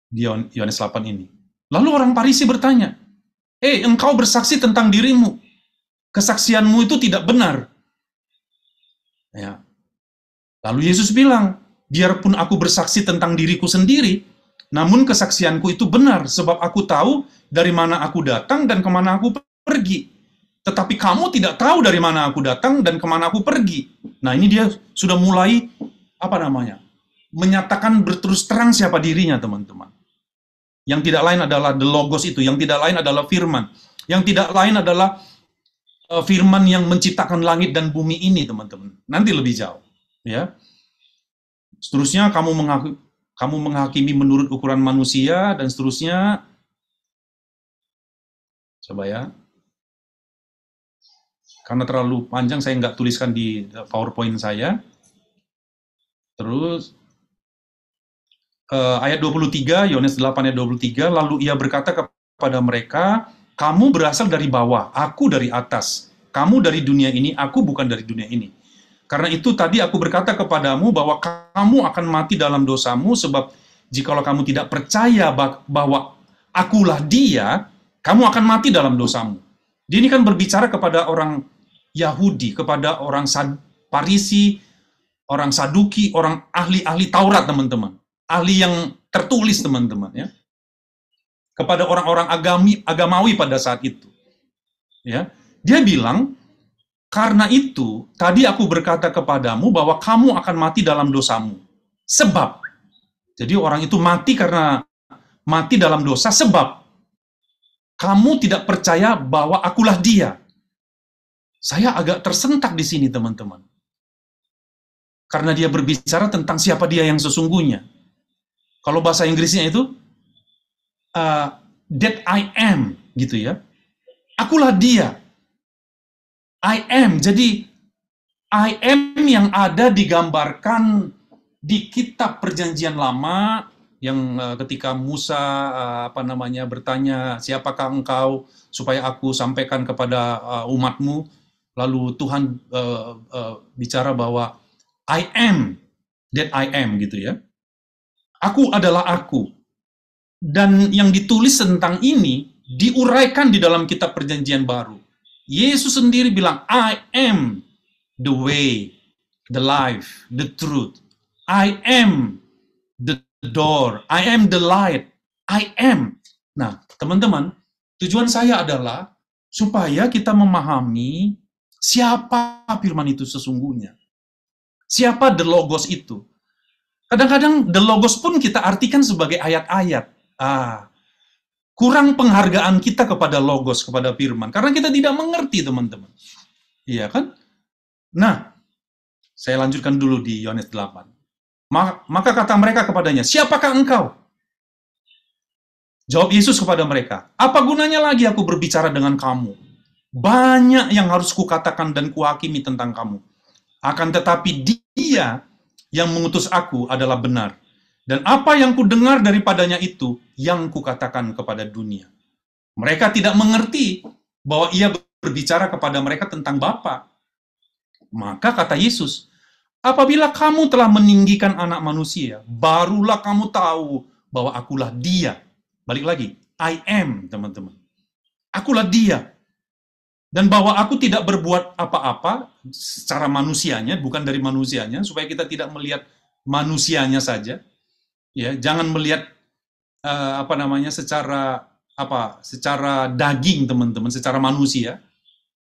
Di Yohanes 8 ini. Lalu orang Farisi bertanya, engkau bersaksi tentang dirimu, kesaksianmu itu tidak benar. Ya. Lalu Yesus bilang, biarpun aku bersaksi tentang diriku sendiri, namun kesaksianku itu benar, sebab aku tahu dari mana aku datang dan kemana aku pergi. Tetapi kamu tidak tahu dari mana aku datang dan kemana aku pergi. Nah, ini dia sudah mulai, menyatakan berterus terang siapa dirinya, teman-teman. Yang tidak lain adalah the Logos itu, yang tidak lain adalah firman. Yang tidak lain adalah firman yang menciptakan langit dan bumi ini, teman-teman. Nanti lebih jauh. Ya, seterusnya kamu menghakimi menurut ukuran manusia dan seterusnya. Coba ya, karena terlalu panjang saya nggak tuliskan di PowerPoint saya. Terus ayat 23, Yohanes 8 ayat 23, lalu ia berkata kepada mereka, kamu berasal dari bawah, aku dari atas. Kamu dari dunia ini, aku bukan dari dunia ini. Karena itu tadi aku berkata kepadamu bahwa kamu akan mati dalam dosamu, sebab jikalau kamu tidak percaya bahwa akulah dia, kamu akan mati dalam dosamu. Dia ini kan berbicara kepada orang Yahudi, kepada orang Farisi, orang Saduki, orang ahli-ahli Taurat, teman-teman. Ahli yang tertulis, teman-teman, ya. Kepada orang-orang agamawi pada saat itu. Ya. Dia bilang, karena itu, tadi aku berkata kepadamu bahwa kamu akan mati dalam dosamu. Sebab, jadi orang itu mati karena mati dalam dosa, sebab kamu tidak percaya bahwa akulah dia. Saya agak tersentak di sini, teman-teman. Karena dia berbicara tentang siapa dia yang sesungguhnya. Kalau bahasa Inggrisnya itu, that I am, gitu ya. Akulah dia. I am, jadi I am yang ada digambarkan di kitab Perjanjian Lama yang ketika Musa bertanya, siapakah engkau supaya aku sampaikan kepada umatmu, lalu Tuhan bicara bahwa I am, that I am, gitu ya. Aku adalah aku. Dan yang ditulis tentang ini diuraikan di dalam kitab Perjanjian Baru. Yesus sendiri bilang, I am the way, the life, the truth. I am the door. I am the light. I am. Nah, teman-teman, tujuan saya adalah supaya kita memahami siapa firman itu sesungguhnya. Siapa the Logos itu. Kadang-kadang the Logos pun kita artikan sebagai ayat-ayat. Kurang penghargaan kita kepada Logos, kepada firman. Karena kita tidak mengerti, teman-teman. Iya kan? Nah, saya lanjutkan dulu di Yohanes 8. Maka kata mereka kepadanya, siapakah engkau? Jawab Yesus kepada mereka, apa gunanya lagi aku berbicara dengan kamu? Banyak yang harus kukatakan dan kuhakimi tentang kamu. Akan tetapi dia yang mengutus aku adalah benar. Dan apa yang kudengar daripadanya itu yang kukatakan kepada dunia. Mereka tidak mengerti bahwa ia berbicara kepada mereka tentang Bapa. Maka kata Yesus, apabila kamu telah meninggikan anak manusia, barulah kamu tahu bahwa akulah dia. Balik lagi, I am, teman-teman. Akulah dia. Dan bahwa aku tidak berbuat apa-apa secara manusianya, bukan dari manusianya, supaya kita tidak melihat manusianya saja. Ya, jangan melihat secara daging, teman-teman, secara manusia.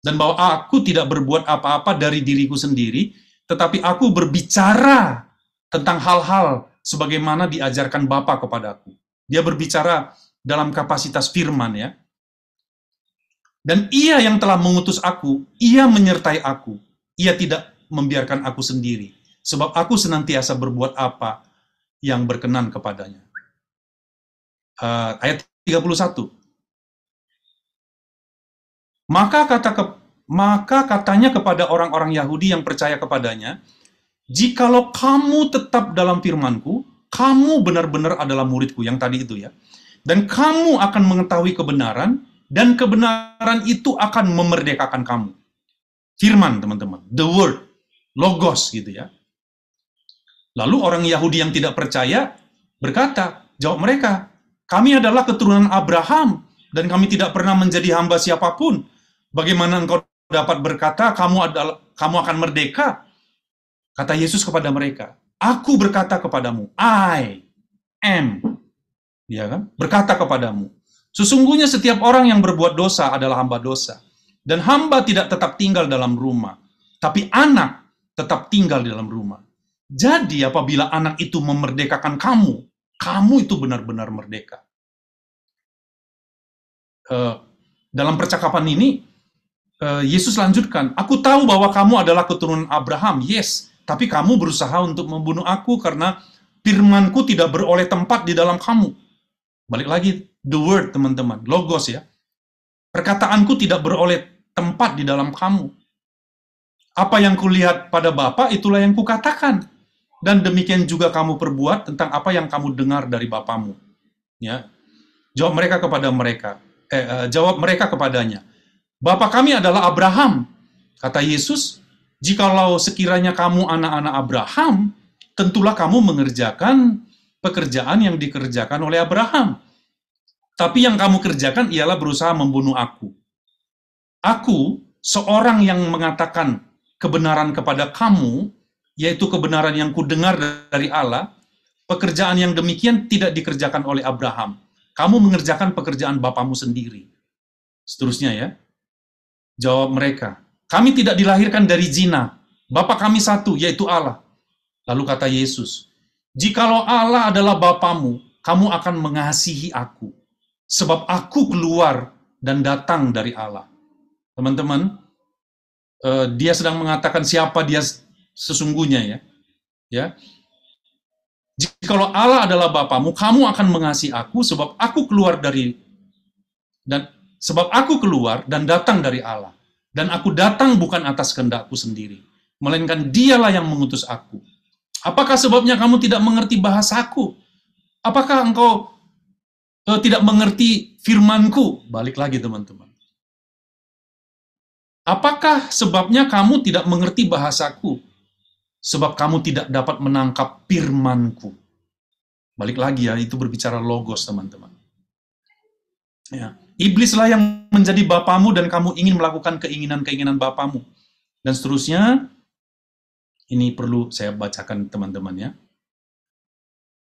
Dan bahwa aku tidak berbuat apa-apa dari diriku sendiri, tetapi aku berbicara tentang hal-hal sebagaimana diajarkan Bapa kepadaku. Dia berbicara dalam kapasitas firman, ya. Dan ia yang telah mengutus aku, ia menyertai aku. Ia tidak membiarkan aku sendiri, sebab aku senantiasa berbuat apa yang berkenan kepadanya. Ayat 31. Maka katanya kepada orang-orang Yahudi yang percaya kepadanya, jikalau kamu tetap dalam firman-Ku, kamu benar-benar adalah murid-Ku, yang tadi itu ya. Dan kamu akan mengetahui kebenaran, dan kebenaran itu akan memerdekakan kamu. Firman, teman-teman. The word. Logos, gitu ya. Lalu orang Yahudi yang tidak percaya berkata, jawab mereka, kami adalah keturunan Abraham, dan kami tidak pernah menjadi hamba siapapun. Bagaimana engkau dapat berkata, kamu akan merdeka? Kata Yesus kepada mereka, "Aku berkata kepadamu, I am," ya kan? Berkata kepadamu, sesungguhnya setiap orang yang berbuat dosa adalah hamba dosa. Dan hamba tidak tetap tinggal dalam rumah, tapi anak tetap tinggal di dalam rumah. Jadi apabila anak itu memerdekakan kamu, kamu itu benar-benar merdeka. Dalam percakapan ini, Yesus lanjutkan, "Aku tahu bahwa kamu adalah keturunan Abraham, yes, tapi kamu berusaha untuk membunuh aku karena firmanku tidak beroleh tempat di dalam kamu." Balik lagi, the word, teman-teman, logos ya. Perkataanku tidak beroleh tempat di dalam kamu. Apa yang kulihat pada Bapa, itulah yang kukatakan. Dan demikian juga kamu perbuat tentang apa yang kamu dengar dari bapamu. Ya. Jawab mereka kepadanya, "Bapa kami adalah Abraham." Kata Yesus, "Jikalau sekiranya kamu anak-anak Abraham, tentulah kamu mengerjakan pekerjaan yang dikerjakan oleh Abraham. Tapi yang kamu kerjakan ialah berusaha membunuh aku. Aku, seorang yang mengatakan kebenaran kepada kamu, yaitu kebenaran yang kudengar dari Allah, pekerjaan yang demikian tidak dikerjakan oleh Abraham. Kamu mengerjakan pekerjaan bapamu sendiri." Seterusnya ya. Jawab mereka, "Kami tidak dilahirkan dari zina. Bapa kami satu, yaitu Allah." Lalu kata Yesus, "Jikalau Allah adalah bapamu, kamu akan mengasihi aku, sebab aku keluar dan datang dari Allah." Teman-teman, dia sedang mengatakan siapa dia sesungguhnya ya. Ya. "Jikalau Allah adalah bapamu, kamu akan mengasihi aku, sebab aku keluar dan datang dari Allah. Dan aku datang bukan atas kehendakku sendiri, melainkan dialah yang mengutus aku. Apakah sebabnya kamu tidak mengerti bahasaku? Apakah engkau tidak mengerti firmanku?" Balik lagi teman-teman. "Apakah sebabnya kamu tidak mengerti bahasaku? Sebab kamu tidak dapat menangkap firmanku." Balik lagi ya, itu berbicara logos teman-teman. Ya. "Iblislah yang menjadi bapamu dan kamu ingin melakukan keinginan-keinginan bapamu." Dan seterusnya, ini perlu saya bacakan teman-teman ya.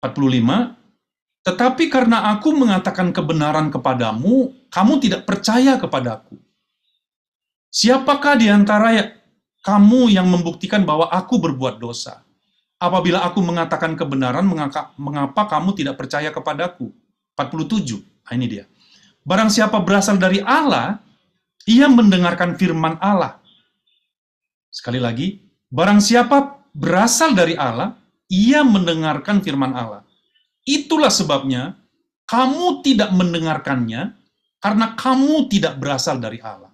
45, "Tetapi karena aku mengatakan kebenaran kepadamu, kamu tidak percaya kepadaku. Siapakah di antara kamu yang membuktikan bahwa aku berbuat dosa? Apabila aku mengatakan kebenaran, mengapa kamu tidak percaya kepadaku?" 47, ini dia. "Barang siapa berasal dari Allah, ia mendengarkan firman Allah." Sekali lagi, barang siapa berasal dari Allah, ia mendengarkan firman Allah. Itulah sebabnya kamu tidak mendengarkannya, karena kamu tidak berasal dari Allah.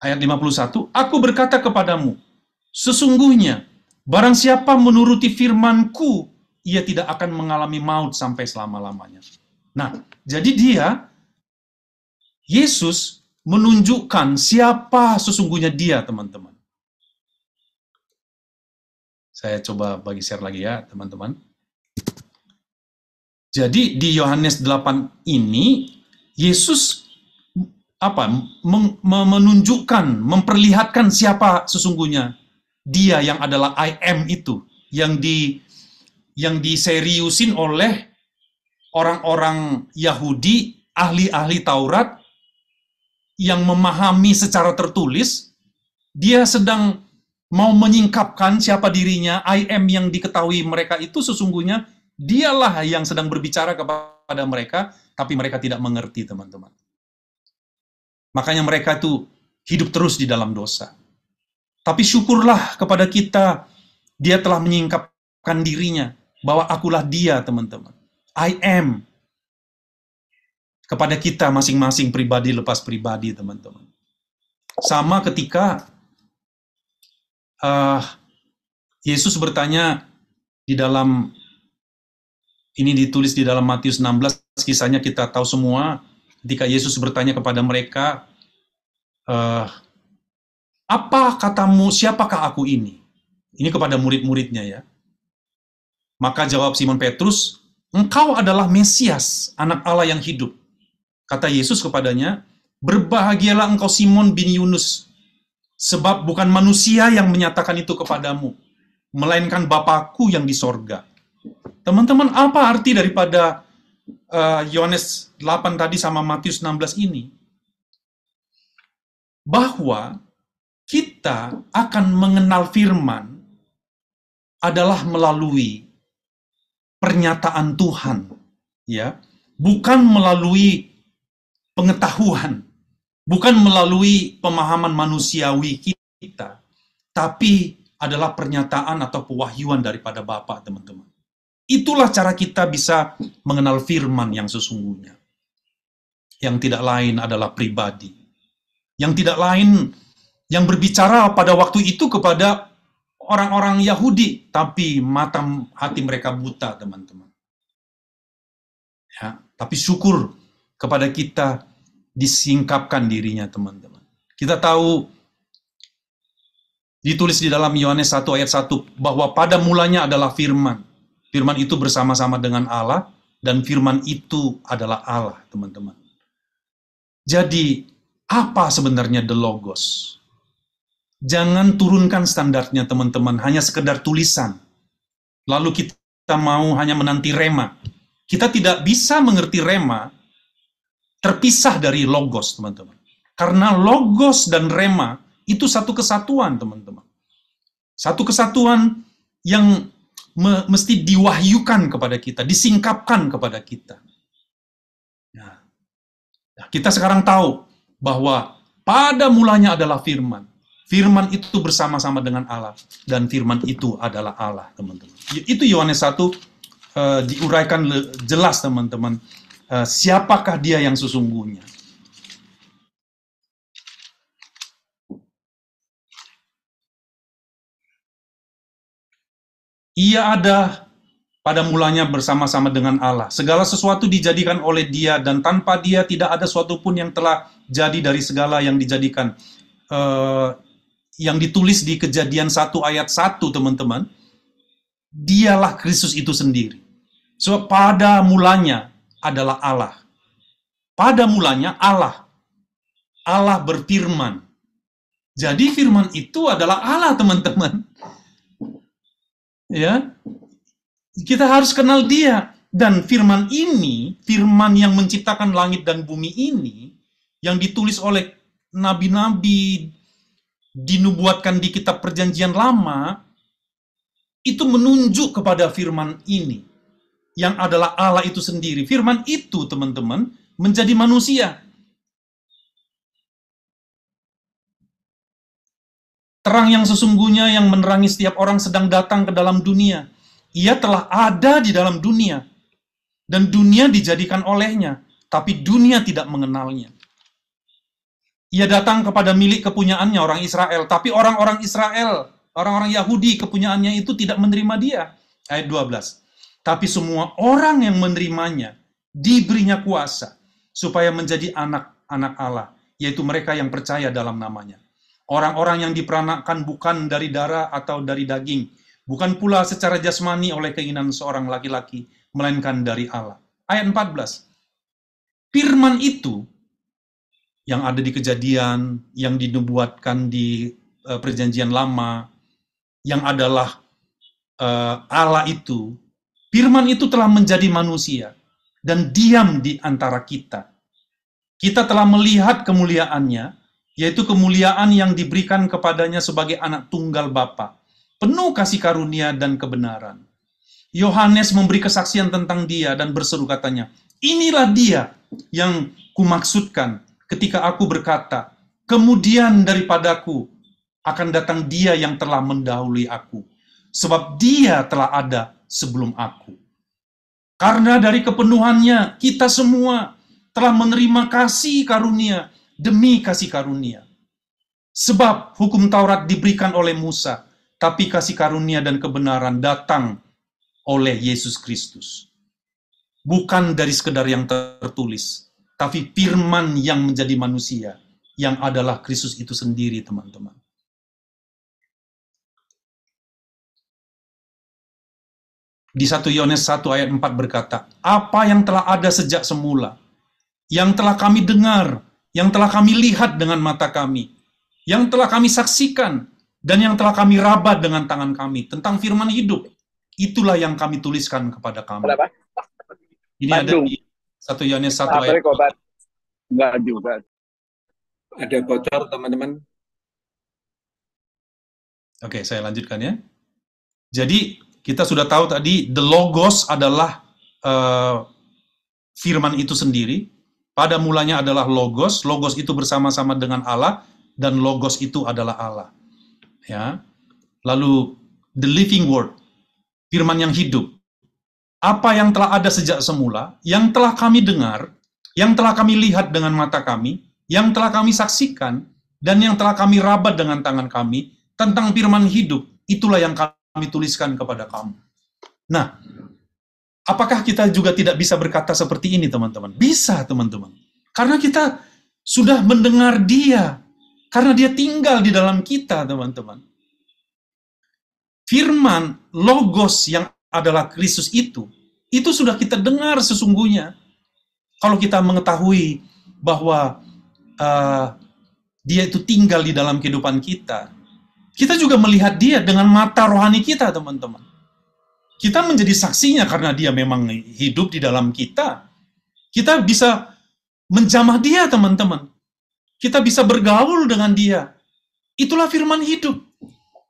Ayat 51, "Aku berkata kepadamu, sesungguhnya, barang siapa menuruti firman-Ku, ia tidak akan mengalami maut sampai selama-lamanya." Nah, jadi Yesus menunjukkan siapa sesungguhnya dia, teman-teman. Saya coba bagi share lagi ya, teman-teman. Jadi di Yohanes 8 ini, Yesus menunjukkan, memperlihatkan siapa sesungguhnya dia yang adalah I am itu, yang diseriusin oleh orang-orang Yahudi, ahli-ahli Taurat, yang memahami secara tertulis. Dia sedang mau menyingkapkan siapa dirinya, I am yang diketahui mereka itu sesungguhnya dialah yang sedang berbicara kepada mereka, tapi mereka tidak mengerti, teman-teman. Makanya mereka itu hidup terus di dalam dosa. Tapi syukurlah kepada kita, dia telah menyingkapkan dirinya, bahwa akulah dia, teman-teman. I am. Kepada kita masing-masing pribadi lepas pribadi, teman-teman. Sama ketika Yesus bertanya di dalam, ini ditulis di dalam Matius 16, kisahnya kita tahu semua. Ketika Yesus bertanya kepada mereka, "Apa katamu, siapakah aku ini?" Ini kepada murid-muridnya ya. Maka jawab Simon Petrus, "Engkau adalah Mesias, anak Allah yang hidup." Kata Yesus kepadanya, Berbahagialah engkau Simon bin Yunus, sebab bukan manusia yang menyatakan itu kepadamu, melainkan Bapakku yang di sorga. Teman-teman, apa arti daripada Yohanes 8 tadi sama Matius 16 ini? Bahwa kita akan mengenal firman adalah melalui pernyataan Tuhan, ya, bukan melalui pengetahuan, bukan melalui pemahaman manusiawi kita, tapi adalah pernyataan atau pewahyuan daripada Bapa, teman-teman. Itulah cara kita bisa mengenal firman yang sesungguhnya. Yang tidak lain adalah pribadi. Yang tidak lain yang berbicara pada waktu itu kepada orang-orang Yahudi, tapi mata hati mereka buta, teman-teman. Ya, tapi syukur kepada kita disingkapkan dirinya, teman-teman. Kita tahu ditulis di dalam Yohanes 1 ayat 1 bahwa pada mulanya adalah firman. Firman itu bersama-sama dengan Allah, dan firman itu adalah Allah, teman-teman. Jadi, apa sebenarnya the Logos? Jangan turunkan standarnya, teman-teman, hanya sekedar tulisan. Lalu kita mau hanya menanti rema. Kita tidak bisa mengerti rema terpisah dari Logos, teman-teman. Karena Logos dan rema itu satu kesatuan, teman-teman. Satu kesatuan yang mesti diwahyukan kepada kita, disingkapkan kepada kita. Nah, kita sekarang tahu bahwa pada mulanya adalah firman. Firman itu bersama-sama dengan Allah, dan firman itu adalah Allah, teman-teman. Itu Yohanes 1 diuraikan jelas, teman-teman. Siapakah dia yang sesungguhnya? Ia ada pada mulanya bersama-sama dengan Allah. Segala sesuatu dijadikan oleh Dia, dan tanpa Dia tidak ada suatu pun yang telah jadi dari segala yang dijadikan. Yang ditulis di Kejadian 1 ayat 1, teman-teman. Dialah Kristus itu sendiri. So, pada mulanya adalah Allah. Pada mulanya Allah. Allah berfirman. Jadi firman itu adalah Allah, teman-teman. Ya, kita harus kenal Dia, dan firman ini, firman yang menciptakan langit dan bumi ini, yang ditulis oleh nabi-nabi, dinubuatkan di kitab Perjanjian Lama, itu menunjuk kepada firman ini, yang adalah Allah itu sendiri. Firman itu, teman-teman, menjadi manusia. Terang yang sesungguhnya yang menerangi setiap orang sedang datang ke dalam dunia. Ia telah ada di dalam dunia, dan dunia dijadikan olehnya, tapi dunia tidak mengenalnya. Ia datang kepada milik kepunyaannya, orang Israel, tapi orang-orang Israel, orang-orang Yahudi, kepunyaannya itu tidak menerima dia. Ayat 12. Tapi semua orang yang menerimanya, diberinya kuasa, supaya menjadi anak-anak Allah, yaitu mereka yang percaya dalam namanya. Orang-orang yang diperanakkan bukan dari darah atau dari daging, bukan pula secara jasmani oleh keinginan seorang laki-laki, melainkan dari Allah. Ayat 14. Firman itu yang ada di Kejadian, yang dinubuatkan di Perjanjian Lama, yang adalah Allah itu, firman itu telah menjadi manusia dan diam di antara kita. Kita telah melihat kemuliaannya, yaitu kemuliaan yang diberikan kepadanya sebagai anak tunggal Bapa, penuh kasih karunia dan kebenaran. Yohanes memberi kesaksian tentang dia dan berseru katanya, inilah dia yang kumaksudkan ketika aku berkata, kemudian daripadaku akan datang dia yang telah mendahului aku, sebab dia telah ada sebelum aku. Karena dari kepenuhannya kita semua telah menerima kasih karunia demi kasih karunia. Sebab hukum Taurat diberikan oleh Musa, tapi kasih karunia dan kebenaran datang oleh Yesus Kristus. Bukan dari sekedar yang tertulis, tapi firman yang menjadi manusia, yang adalah Kristus itu sendiri, teman-teman. Di 1 Yohanes 1 ayat 4 berkata, apa yang telah ada sejak semula, yang telah kami dengar yang telah kami lihat dengan mata kami, yang telah kami saksikan, dan yang telah kami raba dengan tangan kami tentang firman hidup. Itulah yang kami tuliskan kepada kamu.
Berapa?
Ini ada
Bandung.
di 1 Yohanes 1
Apa
ayat.
Kobat? Enggak juga.
Ada bocor, teman-teman.
Oke, saya lanjutkan ya. Jadi, kita sudah tahu tadi, the Logos adalah firman itu sendiri. Pada mulanya adalah Logos. Logos itu bersama-sama dengan Allah, dan Logos itu adalah Allah. Ya. Lalu, the living word, firman yang hidup. Apa yang telah ada sejak semula, yang telah kami dengar, yang telah kami lihat dengan mata kami, yang telah kami saksikan, dan yang telah kami raba dengan tangan kami, tentang firman hidup, itulah yang kami tuliskan kepada kamu. Nah, apakah kita juga tidak bisa berkata seperti ini, teman-teman? Bisa, teman-teman. Karena kita sudah mendengar dia, karena dia tinggal di dalam kita, teman-teman. Firman, Logos yang adalah Kristus itu sudah kita dengar sesungguhnya. Kalau kita mengetahui bahwa dia itu tinggal di dalam kehidupan kita, kita juga melihat dia dengan mata rohani kita, teman-teman. Kita menjadi saksinya karena dia memang hidup di dalam kita. Kita bisa menjamah dia, teman-teman. Kita bisa bergaul dengan dia. Itulah firman hidup.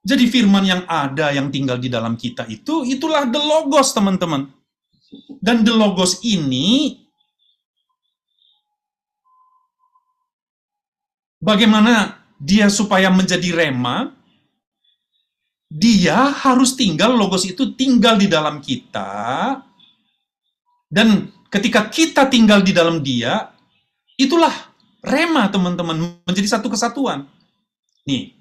Jadi firman yang ada, yang tinggal di dalam kita itulah the Logos, teman-teman. Dan the Logos ini, bagaimana dia supaya menjadi rema, dia harus tinggal, Logos itu tinggal di dalam kita, dan ketika kita tinggal di dalam dia, itulah rema, teman-teman, menjadi satu kesatuan. Nih,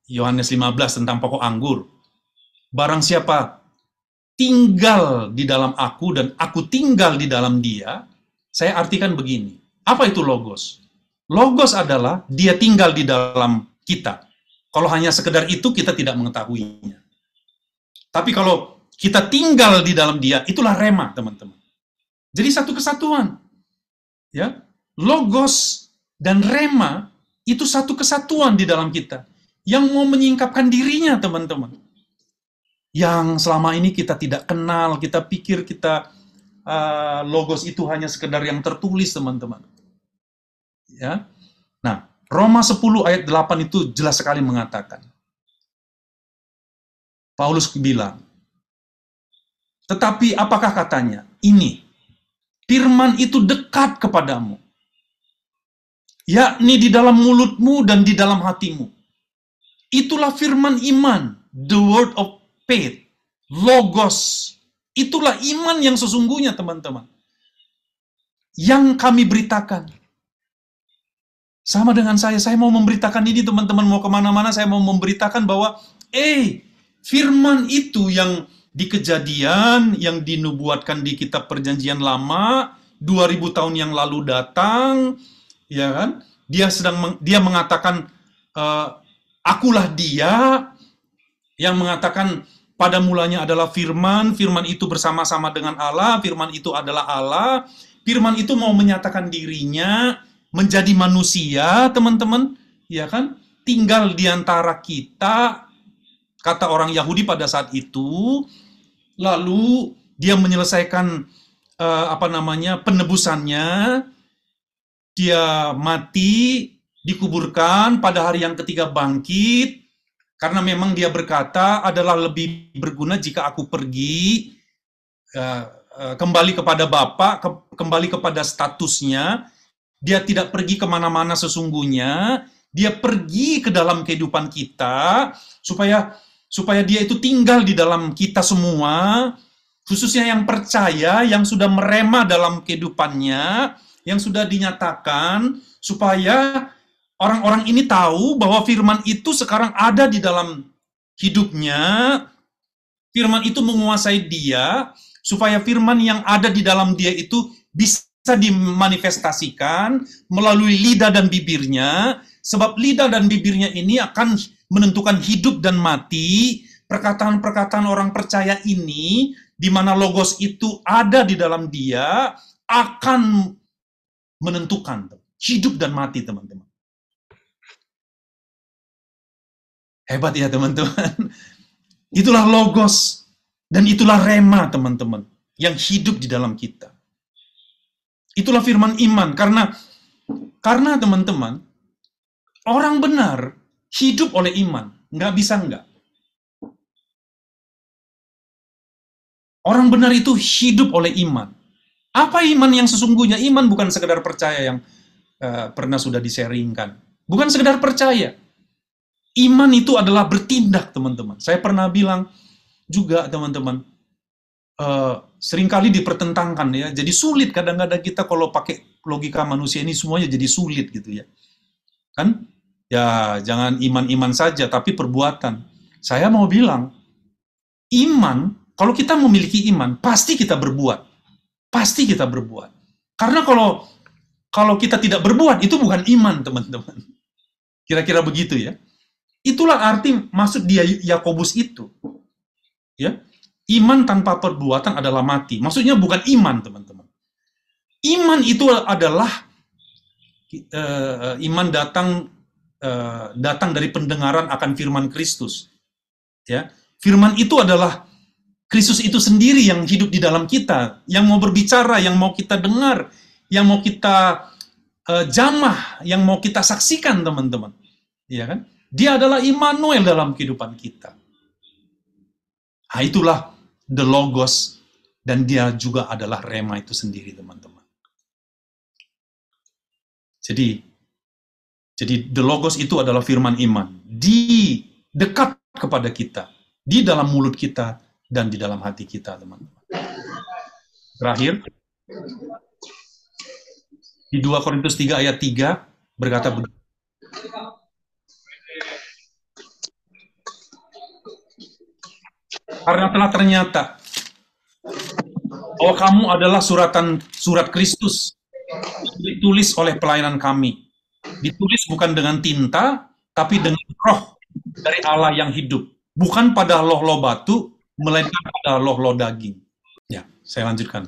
Yohanes 15 tentang pokok anggur. Barang siapa tinggal di dalam aku dan aku tinggal di dalam dia, saya artikan begini. Apa itu Logos? Logos adalah dia tinggal di dalam kita. Kalau hanya sekedar itu, kita tidak mengetahuinya. Tapi kalau kita tinggal di dalam dia, itulah rema, teman-teman. Jadi satu kesatuan. Ya, Logos dan rema itu satu kesatuan di dalam kita, yang mau menyingkapkan dirinya, teman-teman. Yang selama ini kita tidak kenal, kita pikir kita Logos itu hanya sekedar yang tertulis, teman-teman. Ya. Nah, Roma 10 ayat 8 itu jelas sekali mengatakan. Paulus bilang, tetapi apakah katanya? Ini, firman itu dekat kepadamu, yakni di dalam mulutmu dan di dalam hatimu. Itulah firman iman, the word of faith, Logos. Itulah iman yang sesungguhnya, teman-teman. Yang kami beritakan. Sama dengan saya mau memberitakan ini, teman-teman, mau kemana-mana, saya mau memberitakan bahwa, firman itu yang di Kejadian, yang dinubuatkan di kitab Perjanjian Lama, 2000 tahun yang lalu datang, ya kan? Dia mengatakan, akulah dia, yang mengatakan pada mulanya adalah firman, firman itu bersama-sama dengan Allah, firman itu adalah Allah, firman itu mau menyatakan dirinya, menjadi manusia, teman-teman, ya kan? Tinggal di antara kita, kata orang Yahudi pada saat itu. Lalu dia menyelesaikan penebusannya. Dia mati, dikuburkan, pada hari yang ketiga bangkit, karena memang dia berkata adalah lebih berguna jika aku pergi, kembali kepada Bapa, kembali kepada statusnya. Dia tidak pergi kemana-mana sesungguhnya, dia pergi ke dalam kehidupan kita, supaya dia itu tinggal di dalam kita semua, khususnya yang percaya, yang sudah merema dalam kehidupannya, yang sudah dinyatakan, supaya orang-orang ini tahu bahwa firman itu sekarang ada di dalam hidupnya, firman itu menguasai dia, supaya firman yang ada di dalam dia itu bisa dimanifestasikan melalui lidah dan bibirnya, sebab lidah dan bibirnya ini akan menentukan hidup dan mati. Perkataan-perkataan orang percaya ini, di mana Logos itu ada di dalam dia, akan menentukan. Hidup dan mati, teman-teman. Hebat ya, teman-teman. Itulah logos. Dan itulah rema, teman-teman. Yang hidup di dalam kita. Itulah firman iman. Karena teman-teman, orang benar hidup oleh iman. Nggak bisa nggak. Orang benar itu hidup oleh iman. Apa iman yang sesungguhnya? Iman bukan sekedar percaya yang pernah sudah di-sharingkan. Bukan sekedar percaya. Iman itu adalah bertindak, teman-teman. Saya pernah bilang juga, teman-teman, seringkali dipertentangkan ya. Jadi sulit kadang-kadang kita kalau pakai logika manusia ini semuanya jadi sulit gitu ya. Kan? Ya, jangan iman-iman saja, tapi perbuatan. Saya mau bilang, iman, kalau kita memiliki iman, pasti kita berbuat. Pasti kita berbuat. Karena kalau kita tidak berbuat, itu bukan iman, teman-teman. Kira-kira begitu ya. Itulah arti maksud dia Yakobus itu. Ya. Iman tanpa perbuatan adalah mati. Maksudnya bukan iman, teman-teman. Iman itu adalah iman datang dari pendengaran akan firman Kristus. Ya. Firman itu adalah Kristus itu sendiri yang hidup di dalam kita, yang mau berbicara, yang mau kita dengar, yang mau kita jamah, yang mau kita saksikan, teman-teman. Ya kan? Dia adalah Immanuel dalam kehidupan kita. Nah, itulah the Logos, dan dia juga adalah Rema itu sendiri, teman-teman. Jadi the Logos itu adalah firman iman, di dekat kepada kita, di dalam mulut kita, dan di dalam hati kita, teman-teman. Terakhir, di 2 Korintus 3 ayat 3 berkata begini. Karena telah ternyata bahwa kamu adalah surat Kristus, ditulis oleh pelayanan kami. Ditulis bukan dengan tinta, tapi dengan roh dari Allah yang hidup. Bukan pada loh-loh batu, melainkan pada loh-loh daging. Ya, saya lanjutkan.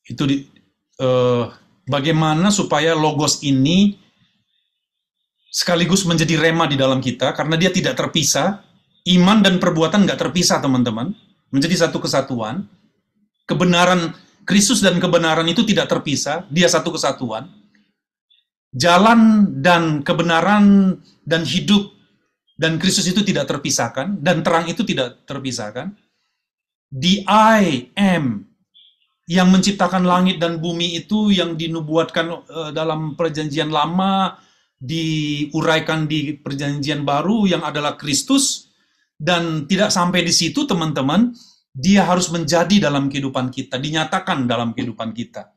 Itu bagaimana supaya logos ini sekaligus menjadi rema di dalam kita, karena dia tidak terpisah. Iman dan perbuatan nggak terpisah, teman-teman. Menjadi satu kesatuan. Kebenaran Kristus dan kebenaran itu tidak terpisah. Dia satu kesatuan. Jalan dan kebenaran dan hidup dan Kristus itu tidak terpisahkan. Dan terang itu tidak terpisahkan. The I am yang menciptakan langit dan bumi itu yang dinubuatkan dalam perjanjian lama, diuraikan di perjanjian baru yang adalah Kristus. Dan tidak sampai di situ, teman-teman, dia harus menjadi dalam kehidupan kita, dinyatakan dalam kehidupan kita.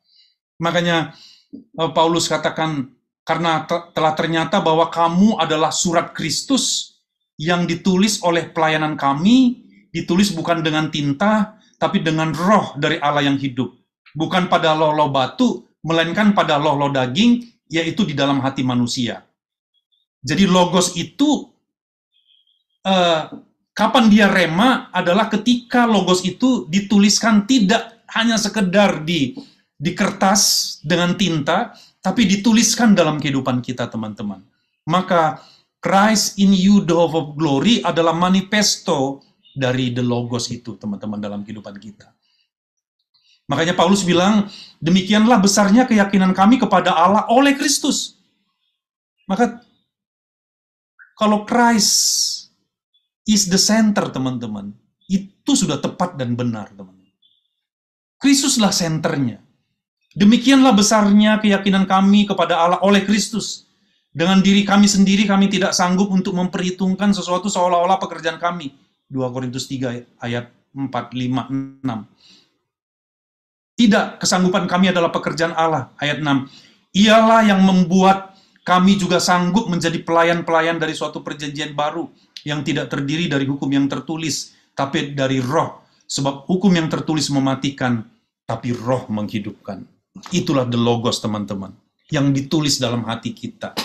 Makanya Paulus katakan, karena telah ternyata bahwa kamu adalah surat Kristus yang ditulis oleh pelayanan kami, ditulis bukan dengan tinta, tapi dengan roh dari Allah yang hidup. Bukan pada loh-loh batu, melainkan pada loh-loh daging, yaitu di dalam hati manusia. Jadi logos itu kapan dia rema adalah ketika logos itu dituliskan tidak hanya sekedar di kertas dengan tinta, tapi dituliskan dalam kehidupan kita, teman-teman. Maka Christ in you, the hope of glory, adalah manifesto dari the logos itu, teman-teman, dalam kehidupan kita. Makanya Paulus bilang, demikianlah besarnya keyakinan kami kepada Allah oleh Kristus. Maka kalau Christ is the center, teman-teman. Itu sudah tepat dan benar, teman-teman. Kristuslah senternya. Demikianlah besarnya keyakinan kami kepada Allah oleh Kristus. Dengan diri kami sendiri, kami tidak sanggup untuk memperhitungkan sesuatu seolah-olah pekerjaan kami. 2 Korintus 3 ayat 4, 5, 6. Tidak, kesanggupan kami adalah pekerjaan Allah. Ayat 6. Ialah yang membuat kami juga sanggup menjadi pelayan-pelayan dari suatu perjanjian baru, yang tidak terdiri dari hukum yang tertulis, tapi dari roh. Sebab hukum yang tertulis mematikan, tapi roh menghidupkan. Itulah the logos, teman-teman. Yang ditulis dalam hati kita,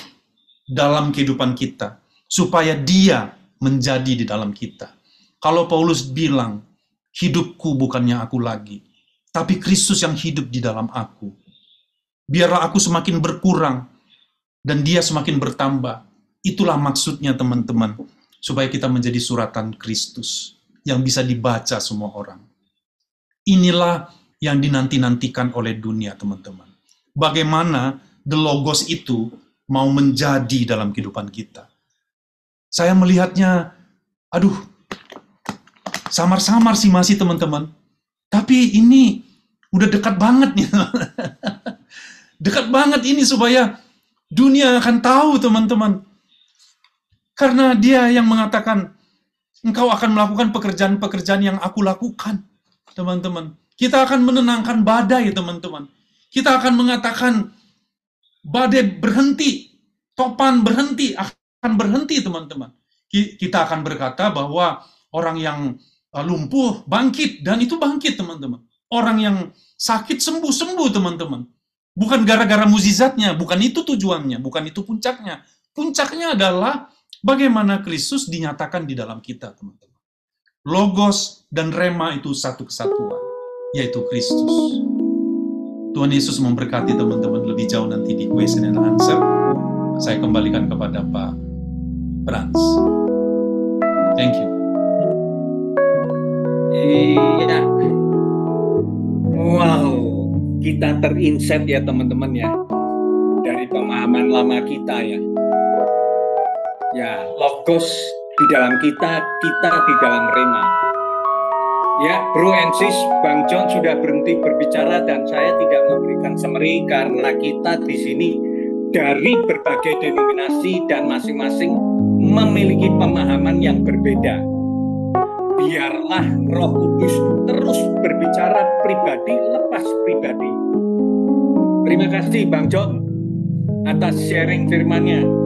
dalam kehidupan kita, supaya dia menjadi di dalam kita. Kalau Paulus bilang, hidupku bukannya aku lagi, tapi Kristus yang hidup di dalam aku. Biarlah aku semakin berkurang dan dia semakin bertambah. Itulah maksudnya teman-teman, supaya kita menjadi suratan Kristus yang bisa dibaca semua orang. Inilah yang dinanti-nantikan oleh dunia, teman-teman. Bagaimana the Logos itu mau menjadi dalam kehidupan kita. Saya melihatnya, aduh, samar-samar sih masih teman-teman. Tapi ini udah dekat banget nih. Dekat banget ini supaya dunia akan tahu, teman-teman. Karena dia yang mengatakan, engkau akan melakukan pekerjaan-pekerjaan yang aku lakukan, teman-teman. Kita akan menenangkan badai, teman-teman. Kita akan mengatakan, badai berhenti, topan berhenti, akan berhenti, teman-teman. Kita akan berkata bahwa orang yang lumpuh bangkit, dan itu bangkit, teman-teman. Orang yang sakit sembuh, teman-teman. Bukan gara-gara mukjizatnya, bukan itu tujuannya, bukan itu puncaknya. Puncaknya adalah bagaimana Kristus dinyatakan di dalam kita, teman-teman. Logos dan Rema itu satu kesatuan, yaitu Kristus. Tuhan Yesus memberkati teman-teman lebih jauh nanti di question and answer. Saya kembalikan kepada Pak Frans. Thank you.
Iya. Wow, kita terinsight ya teman-teman ya, dari pemahaman lama kita ya. Ya, Logos di dalam kita di dalam Rema. Ya, Bro and Sis, Bang John sudah berhenti berbicara dan saya tidak memberikan summary karena kita di sini dari berbagai denominasi dan masing-masing memiliki pemahaman yang berbeda. Biarlah Roh Kudus terus berbicara pribadi lepas pribadi. Terima kasih Bang John atas sharing firman-Nya.